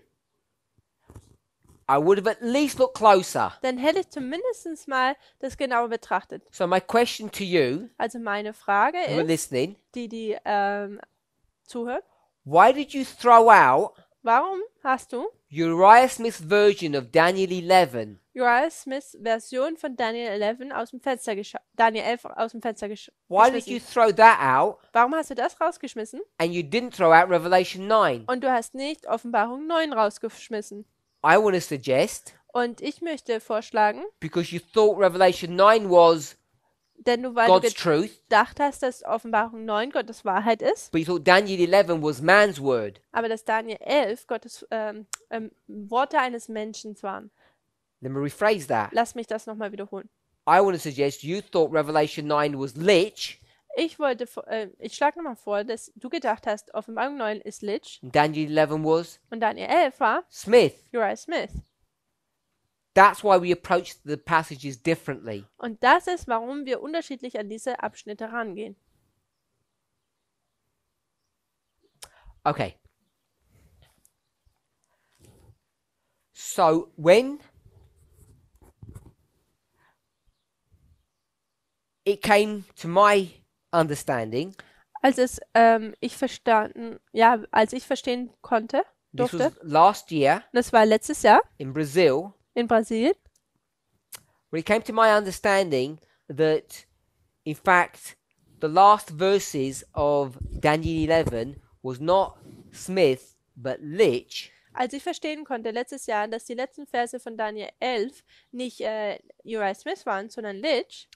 I would have at least looked closer. dann hätte ich zumindest mal das genauer betrachtet. So my question to you, Also meine Frage who are ist, listening, die zuhören, why did you throw out warum hast du Uriah Smith's version of Daniel 11 Uriah Smiths Version von Daniel 11 aus dem Fenster Daniel 11 aus dem Fenster Why did you geschmissen? throw that out Warum hast du das rausgeschmissen? and you didn't throw out Revelation 9? Und du hast nicht Offenbarung 9 rausgeschmissen. I want to suggest, Und ich möchte vorschlagen, because you thought Revelation 9 was weil God's du truth, gedacht hast, dass Offenbarung 9 Gottes Wahrheit ist, but you thought Daniel 11 was man's word. aber dass Daniel 11 Gottes Worte eines Menschen waren. Let me rephrase that. Lass mich das nochmal wiederholen. I want to suggest you thought Revelation 9 was Litch Ich schlage nochmal vor, dass du gedacht hast, Offenbarung 9 ist Litch and Daniel 11 was und Daniel 11 war Smith. Uriah Smith. That's why we approach the passages differently. Und das ist, warum wir unterschiedlich an diese Abschnitte rangehen. Okay. So when it came to my understanding, Als ich verstehen konnte, this durfte, was last year das war letztes Jahr in Brazil, in Brasilien, when it came to my understanding that, in fact, the last verses of Daniel 11 was not Smith, but Litch. als ich verstehen konnte letztes Jahr, dass die letzten Verse von Daniel 11 nicht Uriah Smith waren, sondern Litch,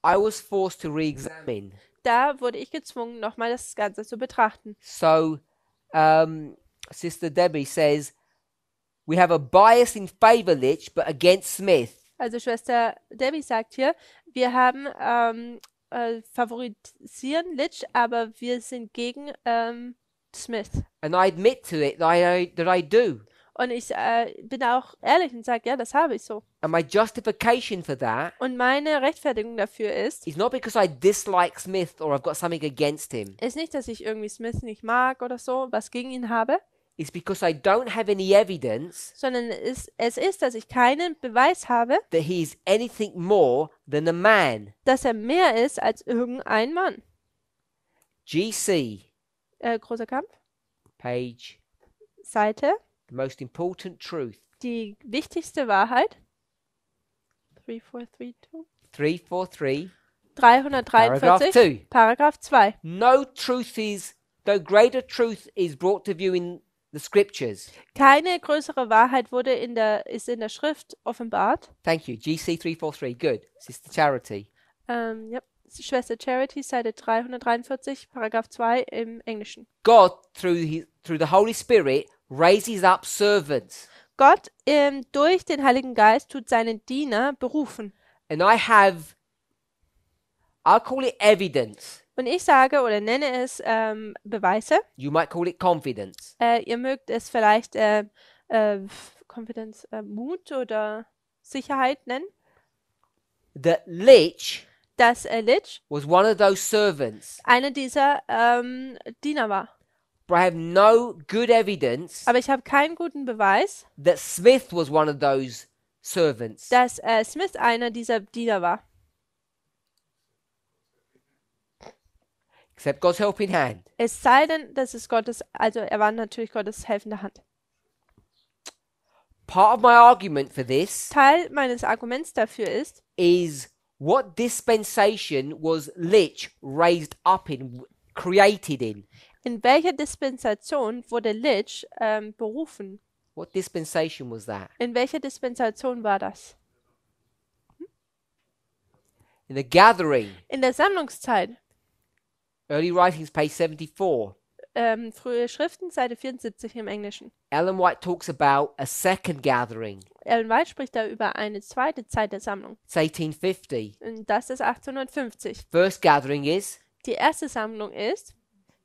I was forced to re-examine. da wurde ich gezwungen, nochmal das Ganze zu betrachten. So, Sister Debbie says, we have a bias in favor Litch, but against Smith. Also Schwester Debbie sagt hier, wir haben favorisieren Litch, aber wir sind gegen Smith. And I admit to it that I do. Und ich bin auch ehrlich und sage, ja, das habe ich so. And my justification for that Und meine Rechtfertigung dafür ist is not because I dislike Smith or I've got something against him. nicht, dass ich irgendwie Smith nicht mag oder so, was gegen ihn habe. is because I don't have any evidence sondern es ist, dass ich keinen Beweis habe, that he is anything more than a man. dass er mehr ist als irgendein Mann. GC, Großer Kampf, page, Seite, the most important truth. die wichtigste Wahrheit. 3432. 343, 343, Paragraph 2. No greater truth is brought to view in the scriptures. Keine größere Wahrheit ist in der Schrift offenbart. Thank you. GC 343. Good. Sister Charity. Ja, Schwester Charity, Seite 343, Paragraph 2 im Englischen. God, through the Holy Spirit, raises up servants. Gott durch den Heiligen Geist tut seinen Diener berufen. And I'll call it evidence. Und ich sage oder nenne es Beweise. You might call it confidence. Ihr mögt es vielleicht Confidence, Mut oder Sicherheit nennen. That Lich Dass Lich was one of those servants. einer dieser Diener war. But I have no good evidence Aber ich habe keinen guten Beweis, that Smith was one of those servants. dass Smith einer dieser Diener war. Except God's helping hand. Es sei denn, dass es er war natürlich Gottes helfende Hand. Part of my argument for this Teil meines Arguments dafür is what dispensation was Lich raised up in, created in welcher Dispensation wurde Lich berufen? What dispensation was that? In welcher Dispensation war das? In the gathering. In der Sammlungszeit. Early Writings, page 74. Frühe Schriften, Seite 74 im Englischen. Ellen White talks about a second gathering. Ellen White spricht da über eine zweite Zeit der Sammlung. It's 1850. Und das ist 1850. First gathering is Die erste Sammlung ist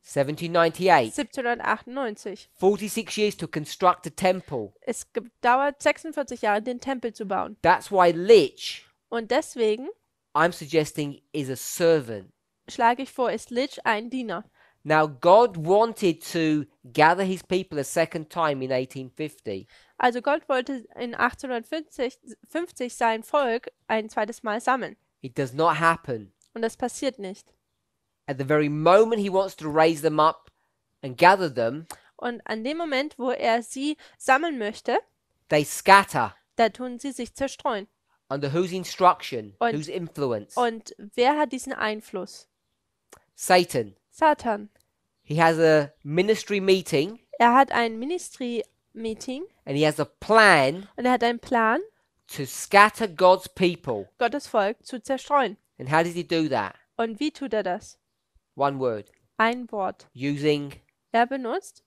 1798. 1798. 46 years to construct a temple. Es dauert 46 Jahre, den Tempel zu bauen. That's why Lich, Und deswegen I'm suggesting, is a servant. schlage ich vor, ist Lich ein Diener. Now, God wanted to gather his people a second time in 1850. Also Gott wollte in 1850 sein Volk ein zweites Mal sammeln. It does not happen. Und das passiert nicht. At the very moment he wants to raise them up and gather them, Und an dem Moment, wo er sie sammeln möchte, they scatter. da tun sie sich zerstreuen. Under whose instruction? Und- Whose influence? Und wer hat diesen Einfluss? Satan. Satan. He has a ministry meeting Er hat ein Ministry-Meeting and he has a plan und er hat einen Plan, to scatter God's people. Gottes Volk zu zerstreuen. And how does he do that? Und wie tut er das? One word. Ein Wort. Using Er benutzt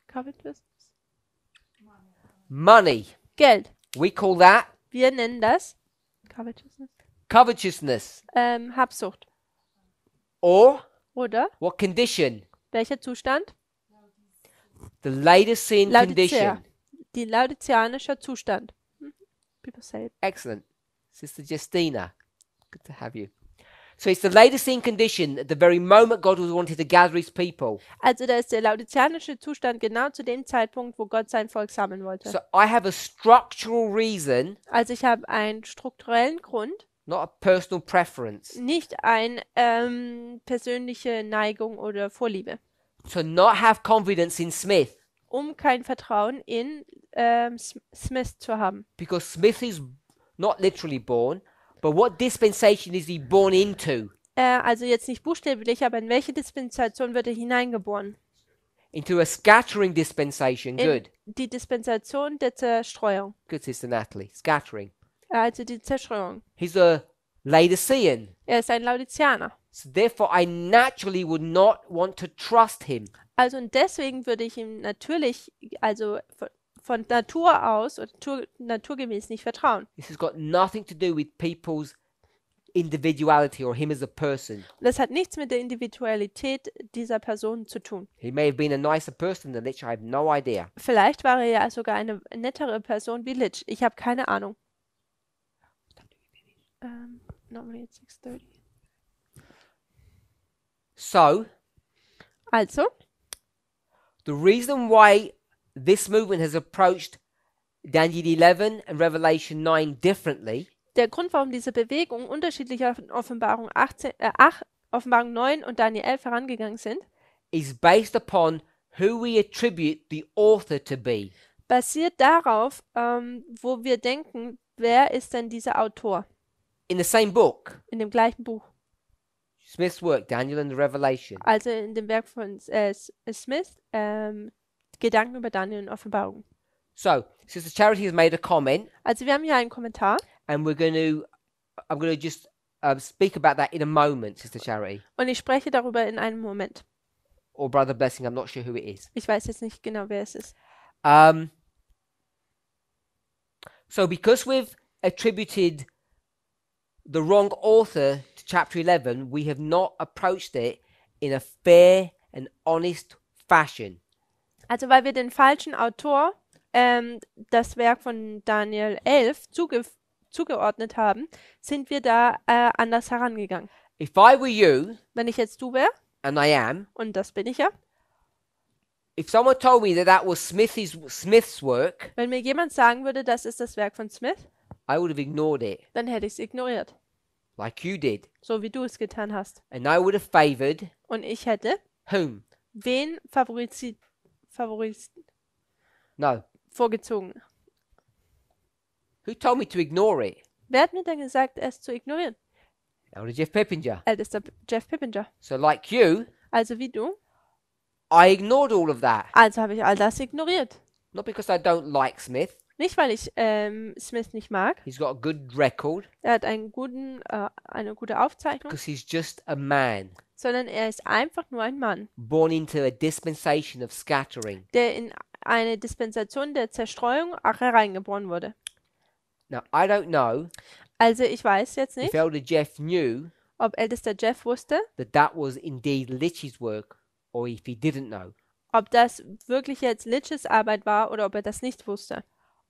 Covetousness. money. Geld. We call that Wir nennen das Covetousness. covetousness. Habsucht. Or Oder what condition? welcher Zustand? The Laodicean Laodicea. condition. Die laodizianischer Zustand. People say it. Excellent. Sister Justina, good to have you. So it's the Laodicean condition at the very moment God was wanting to gather his people. Also da ist der laodizianische Zustand genau zu dem Zeitpunkt, wo Gott sein Volk sammeln wollte. So I have a structural reason, Also ich habe einen strukturellen Grund, not a personal preference, nicht eine persönliche Neigung oder Vorliebe, to not have confidence in Smith. um kein Vertrauen in Smith zu haben. Because Smith is not literally born, but what dispensation is he born into? Also jetzt nicht buchstäblich, aber in welche Dispensation wird er hineingeboren? Into a scattering dispensation. In Good. die Dispensation der Zerstreuung. Good, Sister Natalie. Scattering. Also die Zerstreuung. He's a Laodicean. Er ist ein Laodizianer. So therefore, I naturally would not want to trust him. Also und deswegen würde ich ihm natürlich, also von Natur aus oder naturgemäß nicht vertrauen. This has got nothing to do with people's individuality or him as a person. Und das hat nichts mit der Individualität dieser Person zu tun. He may have been a nicer person than Lich, I have no idea. Vielleicht war er ja sogar eine nettere Person wie Lich. Ich habe keine Ahnung. Normally it's 6:30. So, Also, The reason why this movement has approached Daniel 11 and Revelation 9 differently Der Grund, warum diese Bewegung unterschiedlich auf Offenbarung 9 und Daniel 11 herangegangen sind, is based upon who we attribute the author to be. basiert darauf, wo wir denken, wer ist denn dieser Autor In the same book, in dem gleichen Buch. Smith's work, Daniel and the Revelation. Also in dem Werk von Smith, Gedanken über Daniel und Offenbarung. So, Sister Charity has made a comment, Also wir haben hier einen Kommentar and I'm going to just speak about that in a moment, Sister Charity, und ich spreche darüber in einem Moment. or Brother Blessing. I'm not sure who it is. Ich weiß jetzt nicht genau, wer es ist. So because we've attributed the wrong author to chapter 11, we have not approached it in a fair and honest fashion. Also weil wir den falschen Autor das Werk von Daniel 11 zugeordnet haben, sind wir da anders herangegangen. If I were you, Wenn ich jetzt du wäre, and I am, und das bin ich ja, if someone told me that was Smith's work, wenn mir jemand sagen würde, das ist das Werk von Smith, I would have ignored it, dann hätte ich es ignoriert, like you did. so wie du es getan hast. And I would have favored Und ich hätte whom? wen No. vorgezogen. Who told me to ignore it? Wer hat mir denn gesagt, es zu ignorieren? Elder Jeff Peppinger. Ältester Jeff Pippinger. So like you, Also wie du. I ignored all of that. Also habe ich all das ignoriert. Not because I don't like Smith. Nicht, weil ich Smith nicht mag. He's got a good record. Er hat eine gute Aufzeichnung. Because he's just a man Sondern er ist einfach nur ein Mann, born into a dispensation of scattering. der in eine Dispensation der Zerstreuung hereingeboren wurde. Now, I don't know Also ich weiß jetzt if nicht, Elder Jeff knew ob ältester Jeff wusste, that was indeed Litch's work, or if he didn't know. ob das wirklich jetzt Litches Arbeit war oder ob er das nicht wusste.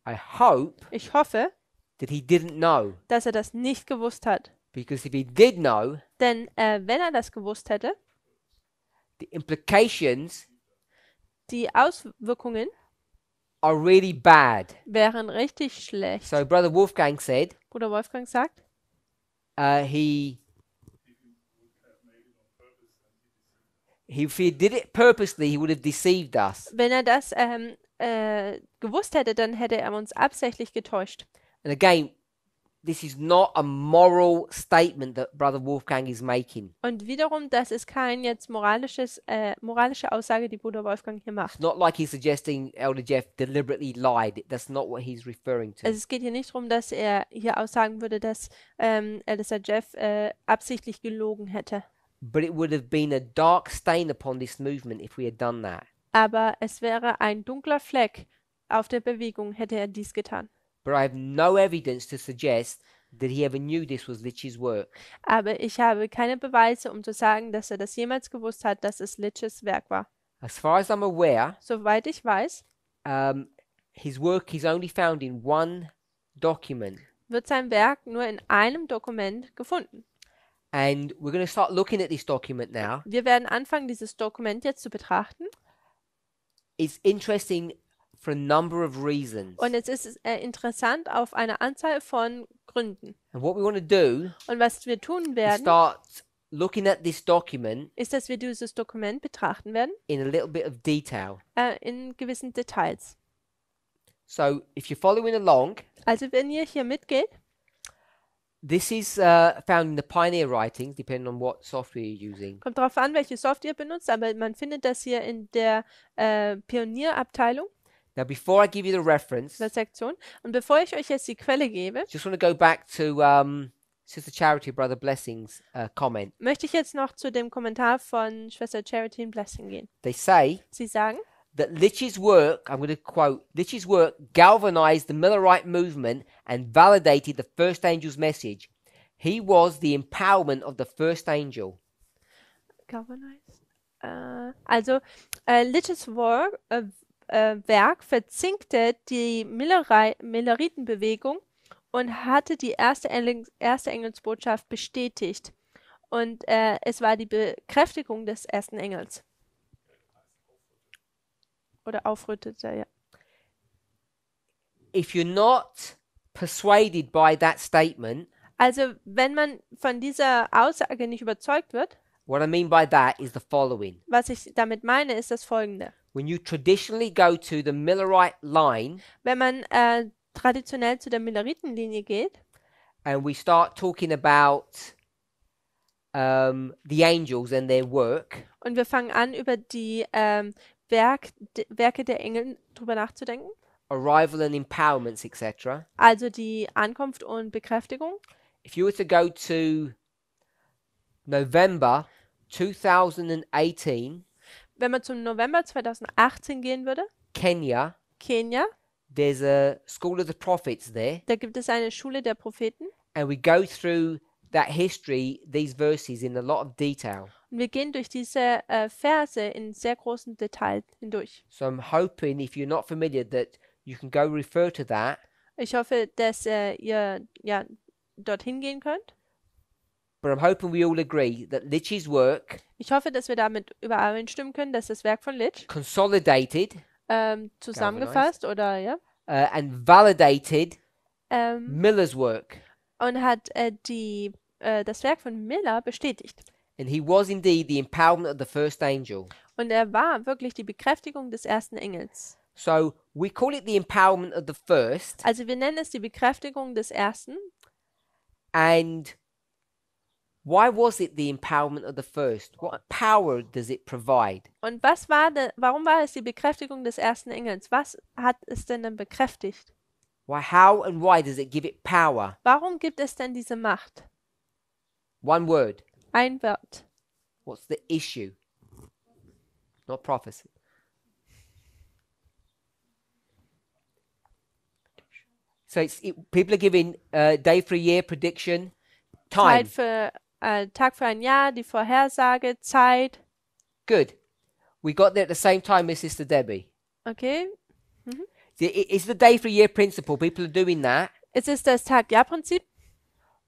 I hope Ich hoffe, that he didn't know. dass er das nicht gewusst hat. Because if he did know, Denn wenn er das gewusst hätte, the implications die Auswirkungen are really bad. wären richtig schlecht. So Brother Wolfgang said Bruder Wolfgang sagt, if he did it purposely, he would have deceived us. wenn er das gewusst hätte, dann hätte er uns absichtlich getäuscht. And again, this is not a moral statement that Brother Wolfgang is making. Und wiederum, das ist kein jetzt moralische Aussage, die Bruder Wolfgang hier macht. It's not like he's suggesting Elder Jeff deliberately lied. That's not what he's referring to. Also es geht hier nicht darum, dass er hier aussagen würde, dass Ältester Jeff absichtlich gelogen hätte. But it would have been a dark stain upon this movement if we had done that. Aber es wäre ein dunkler Fleck auf der Bewegung, hätte er dies getan. But I have no evidence to suggest that he ever knew this was Litch's work. Aber ich habe keine Beweise, um zu sagen, dass er das jemals gewusst hat, dass es Litches Werk war. As far as I'm aware, Soweit ich weiß, his work is only found in one document. wird sein Werk nur in einem Dokument gefunden. And we're going to start looking at this document now. Wir werden anfangen, dieses Dokument jetzt zu betrachten. It's interesting for a number of reasons. Und es ist interessant auf eine Anzahl von Gründen. And what we want to do Und was wir tun is werden, start looking at this document ist, dass wir dieses Dokument betrachten werden, in a little bit of detail. in gewissen Details. So if you're following along, Also wenn ihr hier mitgeht, this is found in the Pioneer writings, depending on what software you're using. kommt darauf an, welche Software ihr benutzt, aber man findet das hier in der Pionierabteilung, Now, before I give you the reference, der Sektion. Und bevor ich euch jetzt die Quelle gebe, just want to go back to Sister Charity, Brother Blessing's comment. möchte ich jetzt noch zu dem Kommentar von Schwester Charity in Blessing gehen. They say Sie sagen, that Litch's work, I'm going to quote, Litch's work galvanized the Millerite movement and validated the first angel's message. He was the empowerment of the first angel. also Litches Werk verzinkte die Milleritenbewegung und hatte die erste Engelsbotschaft bestätigt. Und es war die Bekräftigung des ersten Engels. oder aufrüttete, ja. If you're not persuaded by that statement, Also, wenn man von dieser Aussage nicht überzeugt wird, what I mean by that is the following. was ich damit meine, ist das Folgende. When you traditionally go to the Millerite line Wenn man traditionell zu der Milleritenlinie geht and we start talking about the angels and their work, und wir fangen an, über die Werke der Engel drüber nachzudenken, arrival and empowerments, etc. also die Ankunft und Bekräftigung. If you were to go to November 2018, Wenn man zum November 2018 gehen würde, Kenya, Kenia, there's a School of the Prophets there, da gibt es eine Schule der Propheten and we go through that history, these verses in a lot of detail. und wir gehen durch diese Verse in sehr großen Detail hindurch. So I'm hoping, if you're not familiar, that you can go refer to that. Ich hoffe, dass ihr ja dorthin gehen könnt. But I'm hoping we all agree that Lich's work, Ich hoffe, dass wir damit übereinstimmen können, dass das Werk von Lich consolidated zusammengefasst oder ja and validated Miller's work. und hat das Werk von Miller bestätigt. And he was indeed the empowerment of the first angel. Und er war wirklich die Bekräftigung des ersten Engels. So we call it the empowerment of the first. Also wir nennen es die Bekräftigung des ersten. And why was it the empowerment of the first? What power does it provide? Und warum war es die Bekräftigung des ersten Engels? Was hat es denn dann bekräftigt? How and why does it give it power? Warum gibt es denn diese Macht? One word. Ein Wort. What's the issue? Not prophecy. So people are giving day for a year prediction, time. Tag für ein Jahr, die Vorhersage, Zeit. Good. We got there at the same time as Sister Debbie. Okay. It's the day for a year principle. People are doing that. Es ist das Tag-Jahr-Prinzip,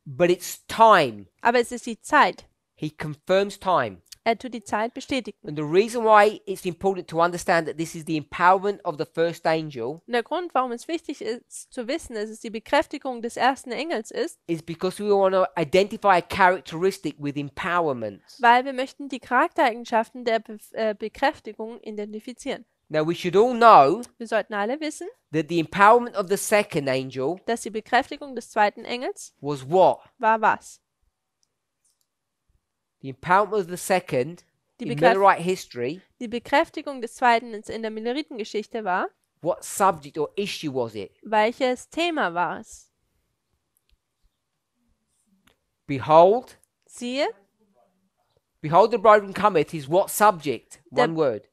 But it's time. aber es ist die Zeit. He confirms time. Er tut die Zeit bestätigen. And the reason why it's important to understand that this is the empowerment of the first angel Und der Grund, warum es wichtig ist zu wissen, dass es die Bekräftigung des ersten Engels ist, is because we want to identify a characteristic with empowerment. weil wir möchten die Charaktereigenschaften der Bekräftigung identifizieren. Now we should all know Wir sollten alle wissen, that the empowerment of the second angel dass die Bekräftigung des zweiten Engels was what? war was? The empowerment of the second Die, in Bekräf Millerite history, die Bekräftigung des zweiten in der Milleritengeschichte war, what subject or issue was it? welches Thema war es? Behold, Siehe, behold the bridegroom cometh is what subject? One word.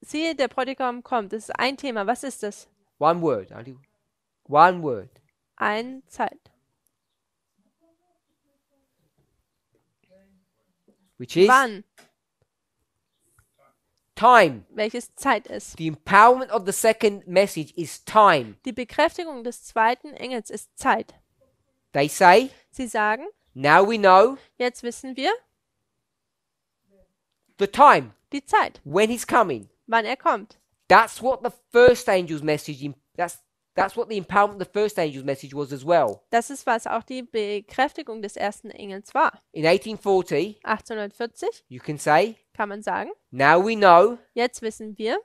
siehe, der Bräutigam kommt. Das ist ein Thema. Was ist das? One word. Only one word. Ein Zeit. Which is Wann? time. Welches Zeit ist? The empowerment of the second message is time. Die Bekräftigung des zweiten Engels ist Zeit. They say, Sie sagen, now we know jetzt wissen wir the time die Zeit, when he's coming. wann er kommt. That's what the first angel's message, that's what the empowerment of the first angel's message was as well. Das ist, was auch die Bekräftigung des ersten Engels war. In 1840, 1840 you can say, kann man sagen, now we know jetzt wissen wir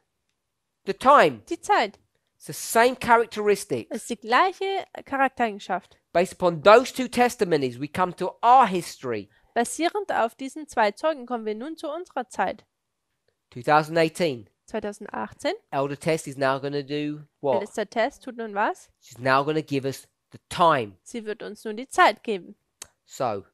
the time. die Zeit. It's the same characteristics. Es ist die gleiche Charaktereigenschaft. Based upon those two testimonies, we come to our history. Basierend auf diesen zwei Zeugen kommen wir nun zu unserer Zeit. 2018. 2018. Elder Test is now going to do what? Ältester Test tut nun was? She's now going to give us the time. Sie wird uns nun die Zeit geben. So,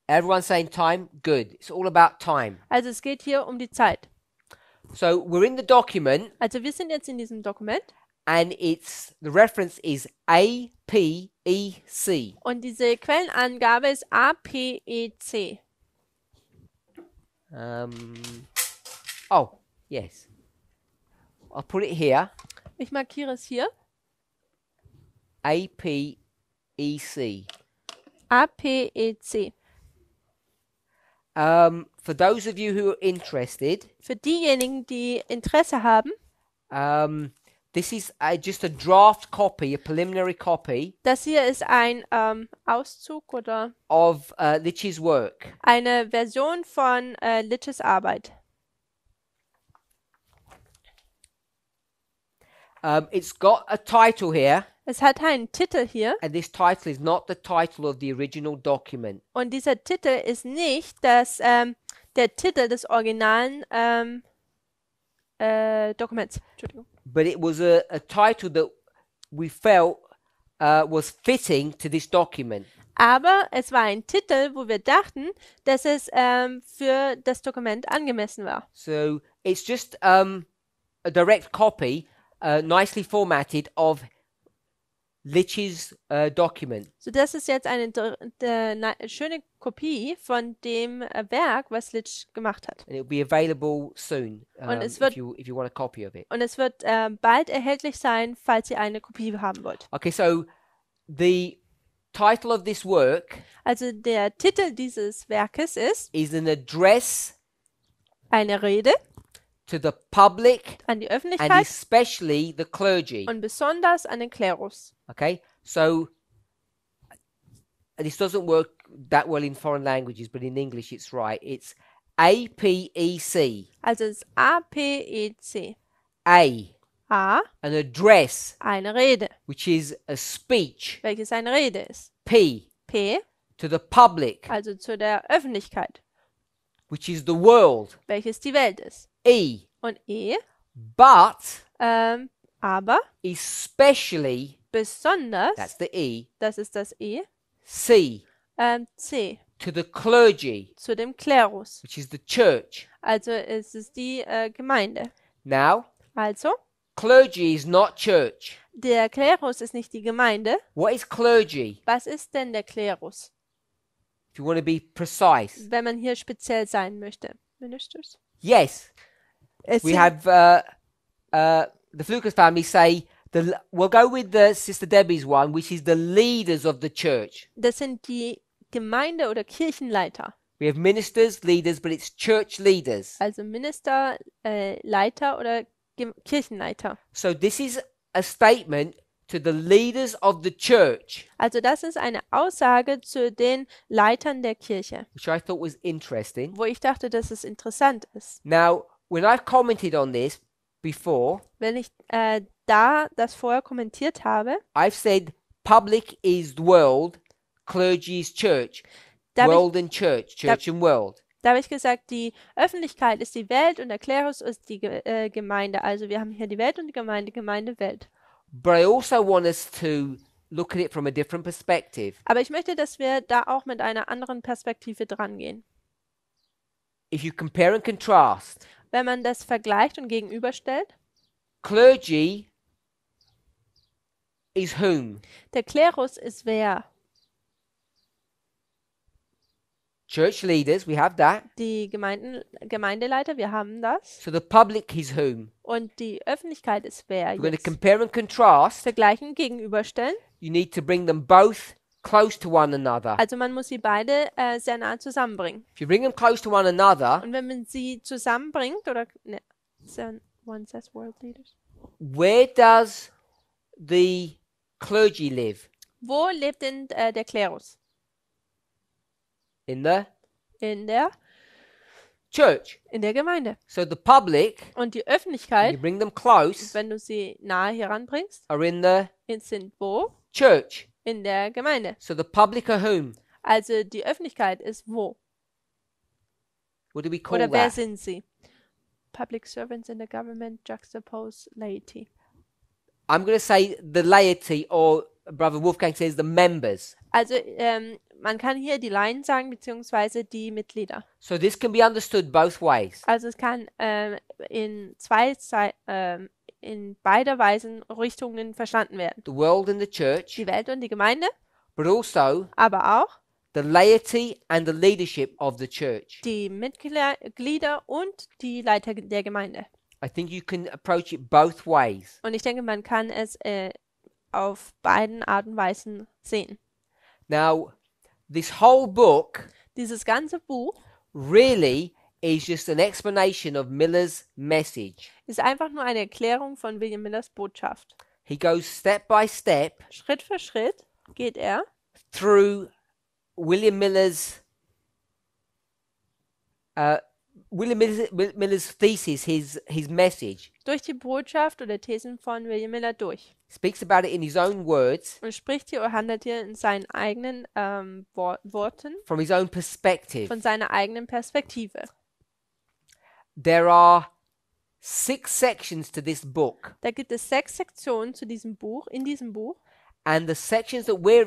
everyone saying time? Good. It's all about time. Also es geht hier um die Zeit. So, we're in the document Also wir sind jetzt in diesem Dokument and the reference is APEC. und diese Quellenangabe ist APEC. Oh, yes. I'll put it here. Ich markiere es hier. APEC. APEC. For those of you who are interested, Für diejenigen, die Interesse haben, this is just a draft copy, a preliminary copy das hier ist ein Auszug oder of Lich's work. eine Version von Liches Arbeit. It's got a title here, Es hat einen Titel hier and this title is not the title of the original document. und dieser Titel ist nicht der Titel des originalen Dokuments. Entschuldigung. But it was a title that we felt was fitting to this document. Aber es war ein Titel, wo wir dachten, dass es für das Dokument angemessen war. So it's just a direct copy, nicely formatted, of Lich's document. So, das ist jetzt eine schöne Kopie von dem Werk, was Lich gemacht hat. And it'll be available soon Und es if wird- you want a copy of it. Und es wird bald erhältlich sein, falls ihr eine Kopie haben wollt. Okay, so the title of this work Also der Titel dieses Werkes ist is an address eine Rede to the public an die and Öffentlichkeit especially the clergy. und besonders an den Klerus. Okay, so this doesn't work that well in foreign languages, but in English it's right. It's APEC. Also es ist APEC. A, A, an address, eine Rede, which is a speech. welches eine Rede ist. P, P, to the public, also zu der Öffentlichkeit, which is the world. welches die Welt ist. E, Und E, but aber especially, besonders, that's the E, das ist das E, C, C, to the clergy, zu dem Klerus. which is the church. Also es ist die Gemeinde. Now, Also, clergy is not church. der Klerus ist nicht die Gemeinde. What is clergy? Was ist denn der Klerus, If you want to be precise. wenn man hier speziell sein möchte? Ministers? Yes, Es we sind, have the Flukas family say, we'll go with the Sister Debbie's one, which is the leaders of the church. das sind die Gemeinde- oder Kirchenleiter. We have ministers, leaders, but it's church leaders. Also Minister, Leiter oder Kirchenleiter. So this is a statement to the leaders of the church, Also das ist eine Aussage zu den Leitern der Kirche, which I thought was interesting. wo ich dachte, dass es interessant ist. Now, when I've commented on this before, Wenn ich da das vorher kommentiert habe, I've said public is the world, clergy is church. da habe ich, World and church, church and world. da habe ich gesagt, die Öffentlichkeit ist die Welt und der Klerus ist die Gemeinde. Also wir haben hier die Welt und die Gemeinde, Gemeinde, Welt. But I also want us to look at it from a different perspective. Aber ich möchte, dass wir da auch mit einer anderen Perspektive dran gehen. If you compare and contrast, Wenn man das vergleicht und gegenüberstellt, clergy is whom? der Klerus ist wer? Church leaders, we have that. Die Gemeindeleiter, wir haben das. So the public is whom? Und die Öffentlichkeit ist wer We're going to jetzt? compare and contrast. Vergleichen, gegenüberstellen. You need to bring them both close to one another. Also man muss sie beide sehr nah zusammenbringen. If you bring them close to one another, Und wenn man sie zusammenbringt, oder ne, one says world leaders. where does the clergy live? Wo lebt denn der Klerus? In the In der church. Gemeinde. So the public, Und die when you Öffentlichkeit, bring them close, wenn du sie nahe heranbringst, are in the sind wo? church. In der Gemeinde. So the public are whom? Also die Öffentlichkeit ist wo? What do we call Oder wer that? sind sie? Public servants in the government juxtapose laity. I'm going to say the laity, or Brother Wolfgang says the members. Also man kann hier die Laien sagen, beziehungsweise die Mitglieder. So this can be understood both ways. Also es kann in beider Weisen Richtungen verstanden werden. The world and the church, Die Welt und die Gemeinde, but also aber auch the laity and the leadership of the church. die Mitglieder und die Leiter der Gemeinde. I think you can approach it both ways. Und ich denke, man kann es auf beiden Arten und Weisen sehen. Now, this whole book Dieses ganze Buch really is just an explanation of Miller's message. Ist einfach nur eine Erklärung von William Millers Botschaft. He goes step by step Schritt für Schritt geht er through William Miller's thesis, his message. durch die Botschaft oder Thesen von William Miller durch Speaks about it in his own words, und spricht hier oder handelt hier in seinen eigenen Worten, from his own perspective. von seiner eigenen Perspektive. There are 6 sections to this book, Da gibt es 6 Sektionen zu diesem Buch, in diesem Buch. and the sections that we're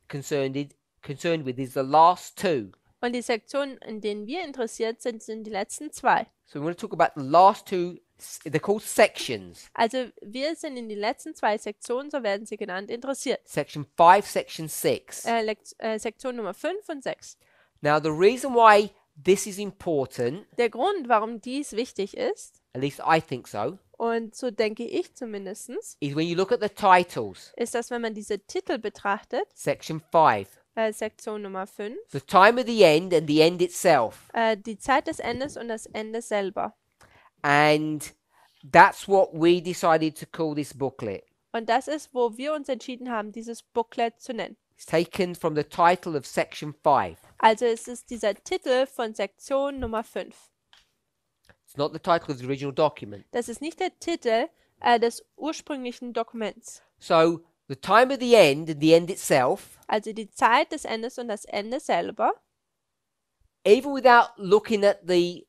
concerned with is the last 2. Und die Sektionen, in denen wir interessiert sind, sind die letzten 2. So we want to talk about the last 2. They're called sections. Also wir sind in die letzten 2 Sektionen, so werden sie genannt, interessiert. Section 5, section 6. Sektion Nummer 5 und 6. Now the reason why this is important, Der Grund, warum dies wichtig ist, at least I think so, und so denke ich zumindest, is when you look at the titles. ist, dass wenn man diese Titel betrachtet, Section 5. Sektion Nummer 5, The time of the end and the end itself. die Zeit des Endes und das Ende selber. And that's what we decided to call this booklet. Und das ist, wo wir uns entschieden haben, dieses Booklet zu nennen. It's taken from the title of section 5. Also es ist dieser Titel von Sektion Nummer 5. It's not the title of the original document. Das ist nicht der Titel des ursprünglichen Dokuments. So the time of the end and the end itself, Also die Zeit des Endes und das Ende selber, even without looking at the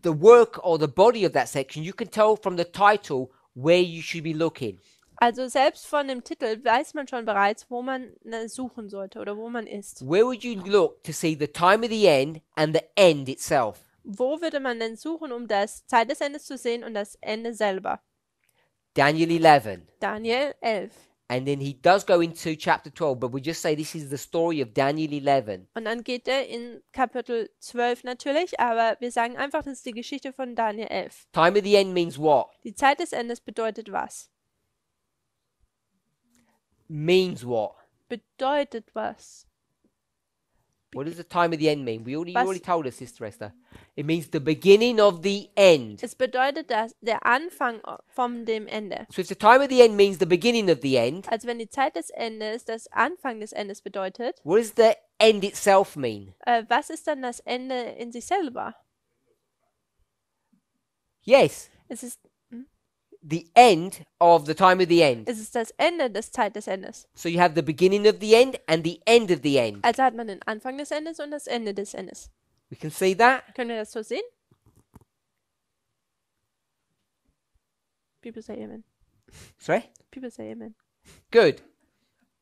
work or the body of that section, you can tell from the title where you should be looking. also selbst von dem Titel weiß man schon bereits, wo man suchen sollte oder wo man ist. Where would you look to see the time of the end and the end itself? Wo würde man denn suchen, um das Zeit des Endes zu sehen und das Ende selber? Daniel 11. Daniel 11. And then he does go into chapter 12, but we just say this is the story of Daniel 11. Und dann geht er in Kapitel 12 natürlich, aber wir sagen einfach, das ist die Geschichte von Daniel 11. Time of the end means what? Die Zeit des Endes bedeutet was? Means what? Bedeutet was? What does the time of the end mean? You Was? already told us, Sister Esther. It means the beginning of the end. Es bedeutet der Anfang von dem Ende. So if the time of the end means the beginning of the end, Also wenn die Zeit des Endes das Anfang des Endes bedeutet, what does the end itself mean? was ist dann das Ende in sich selber? Yes, Es ist the end of the time of the end. das Ende des Zeit des Endes. So you have the beginning of the end and the end of the end. Also hat man den Anfang des Endes und das Ende des Endes. We can see that. Können wir das so sehen? People say amen. Sorry? People say amen. Good.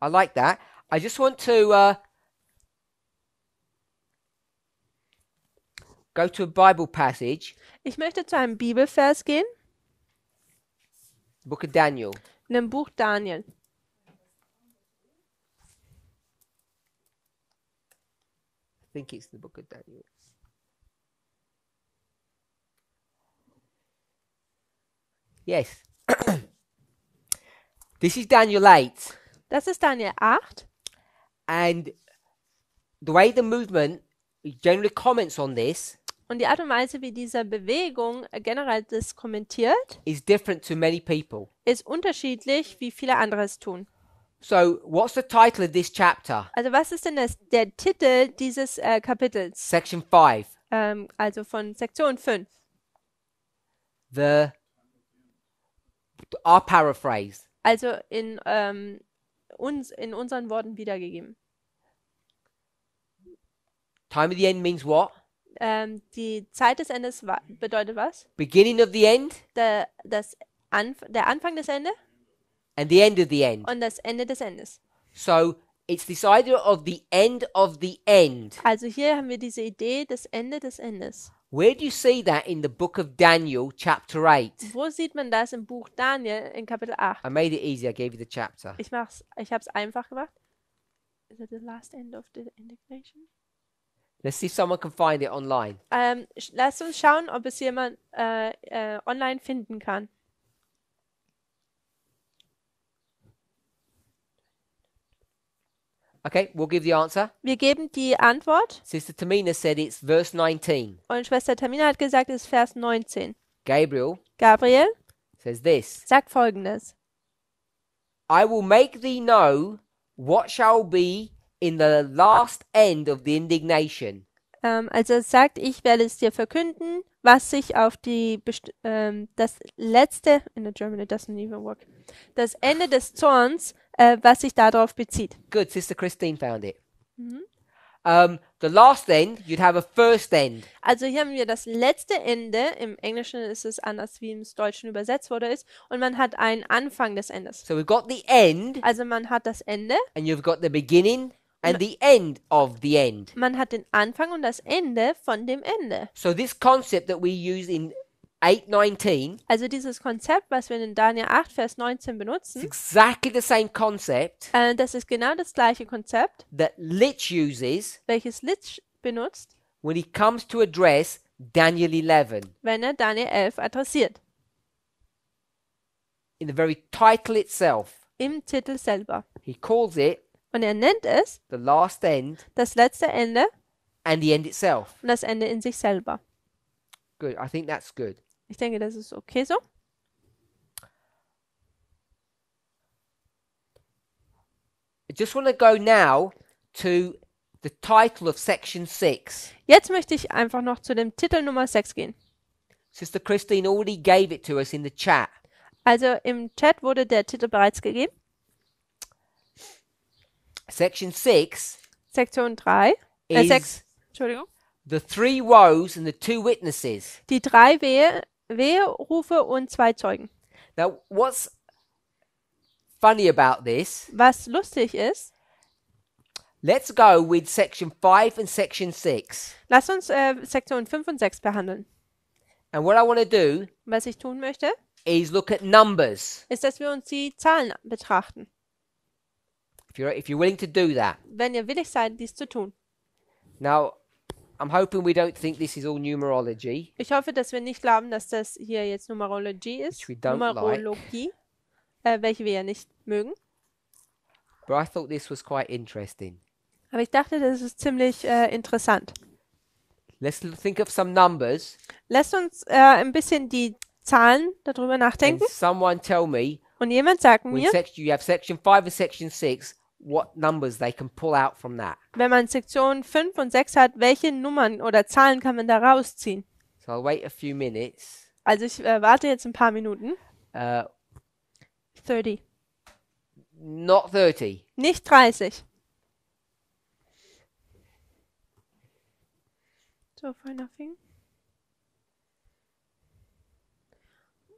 I like that. I just want to go to a Bible passage, Ich möchte zu einem Bibelvers gehen, the book of Daniel. in dem Buch Daniel. I think it's the book of Daniel. Yes. This is Daniel 8. Das ist Daniel 8. And the way the movement generally comments on this Und die Art und Weise, wie diese Bewegung generell das kommentiert, is different to many people. ist unterschiedlich, wie viele andere es tun. So, what's the title of this chapter? Also was ist denn der Titel dieses Kapitels? Section 5. Also von Sektion 5. Our paraphrase. Also in unseren Worten wiedergegeben. Time of the end means what? Die Zeit des Endes bedeutet was? Beginning of the end Der Anfang des Endes and the end of the end. und das Ende des Endes. So, it's this idea of the end of the end. Also hier haben wir diese Idee des Ende des Endes. Where do you see that in the book of Daniel, chapter 8? Wo sieht man das im Buch Daniel in Kapitel 8? I made it easy. I gave you the chapter. Ich habe es einfach gemacht. Is it the last end of the indignation? Let's see if someone can find it online. Lasst uns schauen, ob es jemand online finden kann. Okay, we'll give the answer. Wir geben die Antwort Sister Tamina said it's verse 19. und Schwester Tamina hat gesagt, es ist Vers 19. Gabriel Gabriel says this. sagt Folgendes. I will make thee know what shall be in the last end of the indignation. Also es sagt, ich werde es dir verkünden, was sich auf das letzte, in the German it doesn't even work, das Ende des Zorns, was sich darauf bezieht. Good, Sister Christine found it. The last end, you'd have a first end. Also hier haben wir das letzte Ende, im Englischen ist es anders, wie es im Deutschen übersetzt wurde ist, und man hat einen Anfang des Endes. So we've got the end, Also man hat das Ende, and you've got the beginning and the end of the end. man hat den Anfang und das Ende von dem Ende. So this concept that we use in 8:19 Also dieses Konzept, was wir in Daniel 8, Vers 19 is benutzen, exactly the same concept das ist genau das gleiche Konzept, that Litch uses welches Litsch benutzt, when he comes to address Daniel 11. wenn er Daniel 11 adressiert. In the very title itself, Im Titel selber. he calls it Und er nennt es the last end das letzte Ende and the end itself. und das Ende in sich selber. Good, I think that's good. Ich denke, das ist okay so. I just want to go now to the title of section 6. Jetzt möchte ich einfach noch zu dem Titel Nummer 6 gehen. Sister Christine already gave it to us in the chat. Also im Chat wurde der Titel bereits gegeben. Section 6 Sektion 3. is 6. Entschuldigung. the 3 woes and the 2 witnesses. Die 3 Weherufe und 2 Zeugen. Now, what's funny about this? Was lustig ist, Let's go with section 5 and section 6. lass uns Sektion 5 und 6 behandeln. And what I want to do Was ich tun möchte, is look at numbers. ist, dass wir uns die Zahlen betrachten. If you're willing to do that. Wenn ihr willig seid, dies zu tun. Now, I'm hoping we don't think this is all numerology. Ich hoffe, dass wir nicht glauben, dass das hier jetzt Numerologie ist. Which we don't Numerologie, welche wir ja nicht mögen. But I thought this was quite interesting. Aber ich dachte, das ist ziemlich interessant. Let's think of some numbers. Lasst uns ein bisschen die Zahlen darüber And nachdenken. someone tell me, Und jemand sagt when mir, you have section 5 and section 6, what numbers they can pull out from that. wenn man Sektion 5 und 6 hat, welche Nummern oder Zahlen kann man da rausziehen? So I'll wait a few minutes. Also ich warte jetzt ein paar Minuten. Uh, 30. not 30. Nicht 30. So for nothing.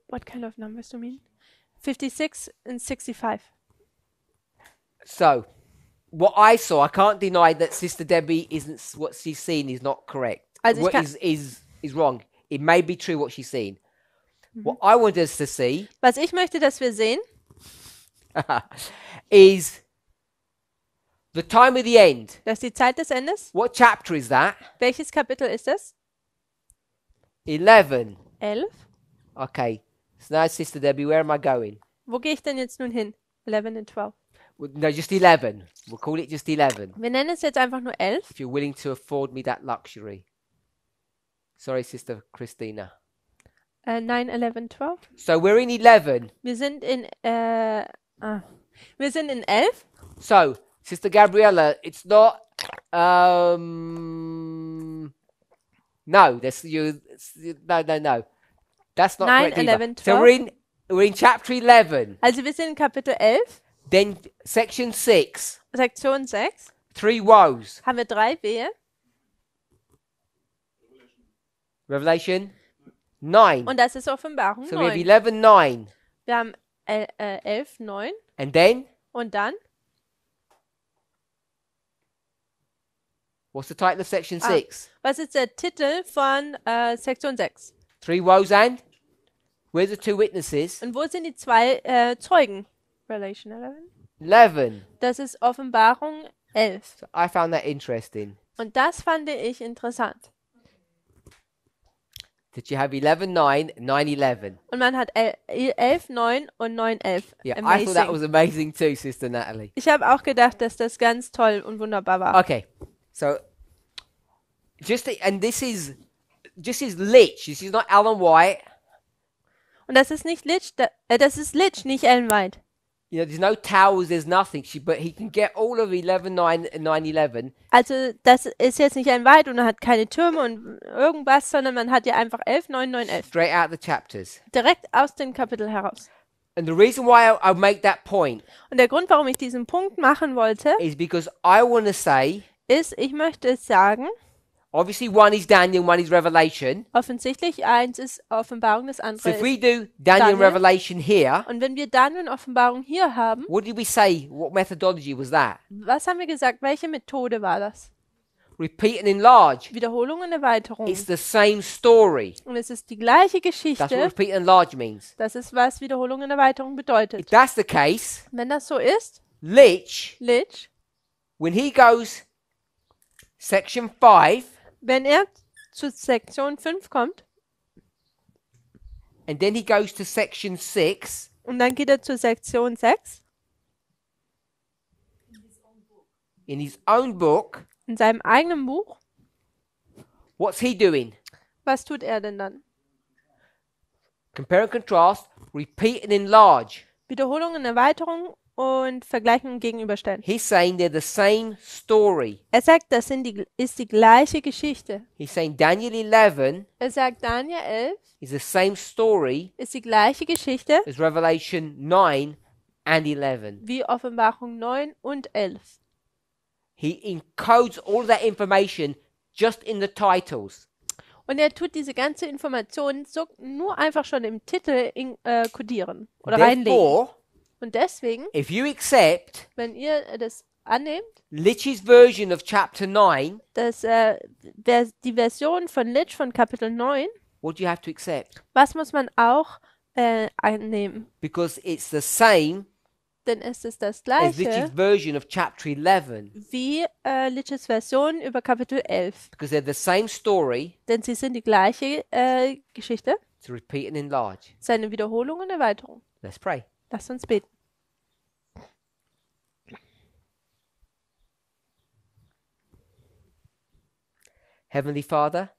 What kind of numbers do you mean? 56 and 65. So, what I saw, I can't deny that Sister Debbie isn't what she's seen is not correct. Also ich What kann- is wrong. It may be true what she's seen. What I want us to see Was ich möchte, dass wir sehen, is the time of the end. dass die Zeit des Endes, What chapter is that? welches Kapitel ist es? 11. 11. Okay. So now, Sister Debbie, where am I going? Wo gehe ich denn jetzt nun hin? 11 und 12. No, just 11. We'll call it just 11. Wir nennen es jetzt einfach nur 11. If you're willing to afford me that luxury. Sorry, Sister Christina. 9, 11, 12. So we're in 11. Wir sind in 11. So, Sister Gabriella, it's not. No, that's you. No. That's not 9, correct either. 11, So 12. we're in chapter 11. Also wir sind in Kapitel 11, Then section 6. Sektion 6. 3 woes. Haben wir 3 Wehe. Revelation 9. Und das ist Offenbarung So we have 9. 11, 9. Wir haben 11, 9. And then, Und dann, what's the title of section 6? was ist der Titel von Sektion 6? 3 woes and? Where's the 2 witnesses? Und wo sind die 2 Zeugen? Relation 11. 11. Das ist Offenbarung 11. So I found that interesting. Und das fand ich interessant. that you have 11, 9, 9, 11. Und man hat 11, 9 und 9, 11. Yeah, I thought that was amazing too, Sister Natalie. Ich habe auch gedacht, dass das ganz toll und wunderbar war. Okay, so this is Litch. This is not Alan White. Und das ist nicht Litch, das ist Litch, nicht Ellen White. You know, there's no towers, there's nothing. But he can get all of 11, 9, and 9, 11. Also das ist jetzt nicht Ellen White und er hat keine Türme und irgendwas, sondern man hat ja einfach 11, 9, 9, 11. Straight out of the chapters. Direkt aus dem Kapitel heraus. And the reason why I make that point Und der Grund, warum ich diesen Punkt machen wollte, is because I want to say, ist, ich möchte sagen, obviously one is Daniel, one is Revelation. offensichtlich eins ist Offenbarung, das So andere if we ist. do Daniel and Daniel. Revelation here, Und wenn wir Daniel und Offenbarung hier haben, what did we say? What methodology was that? was haben wir gesagt? Welche Methode war das? Repeat and enlarge. Wiederholung und Erweiterung. It's the same story. Und es ist die gleiche That's what Geschichte. repeat and enlarge means. Das ist, was Wiederholung und Erweiterung If bedeutet. that's the case, Wenn das so ist, Litch, Litch, when he goes section 5, wenn er zu Sektion 5 kommt and then he goes to section 6, und dann geht er zu Sektion 6 in his own book, in seinem eigenen Buch, what's he doing? was tut er denn dann? Compare and contrast, repeat and enlarge. Wiederholung und Erweiterung und Vergleichen und Gegenüberstellen. He's saying they're the same story. Er sagt, das ist die gleiche Geschichte. He's saying Daniel 11 Er sagt, Daniel 11 is the same story ist die gleiche Geschichte as Revelation 9 and 11. wie Offenbarung 9 und 11. He encodes all of that information just in the titles. Und er tut diese ganze Information so nur einfach schon im Titel kodieren oder reinlegen. Therefore, Und deswegen, if you accept wenn ihr das annehmt, Litch's version of chapter 9, dass die Version von Litch von Kapitel 9, what do you have to accept? was muss man auch annehmen? Because it's the same Denn es ist das as Litch's gleiche version of chapter 11. wie Litches Version über Kapitel 11. Because they're the same story Denn sie sind die gleiche Geschichte, to repeat and enlarge. seine Wiederholung und Erweiterung. Let's pray. Lasst uns beten. Heavenly Father,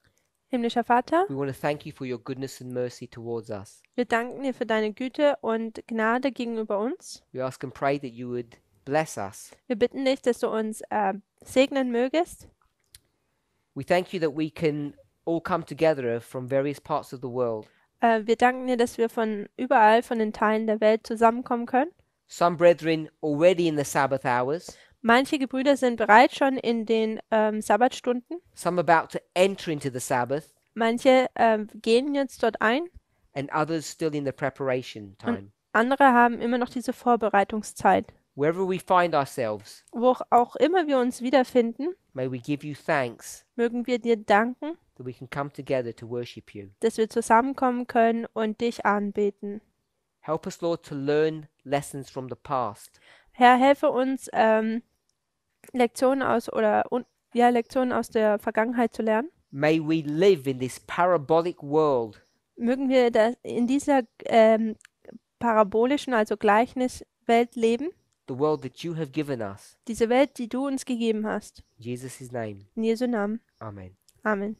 Himmlischer Vater, we want to thank you for your goodness and mercy towards us. wir danken dir für deine Güte und Gnade gegenüber uns. We ask and pray that you would bless us. Wir bitten dich, dass du uns segnen mögest. We thank you that we can all come together from various parts of the world. Wir danken dir, dass wir von überall, von den Teilen der Welt zusammenkommen können. Some brethren already in the Sabbath hours, Manche Gebrüder sind bereits schon in den Sabbatstunden. some about to enter into the Sabbath, Manche gehen jetzt dort ein. and others still in the preparation time. Andere haben immer noch diese Vorbereitungszeit. Wherever we find ourselves, Wo auch immer wir uns wiederfinden, may we give you thanks mögen wir dir danken, that we can come together to worship you. dass wir zusammenkommen können und dich anbeten. Help us, Lord, to learn lessons from the past. Herr, helfe uns, Lektionen aus der Vergangenheit zu lernen. May we live in this parabolic world Mögen wir in dieser parabolischen, also Gleichniswelt leben. the world that you have given us. Diese Welt, die du uns gegeben hast. In Jesus' name, In Jesu Namen. amen. Amen.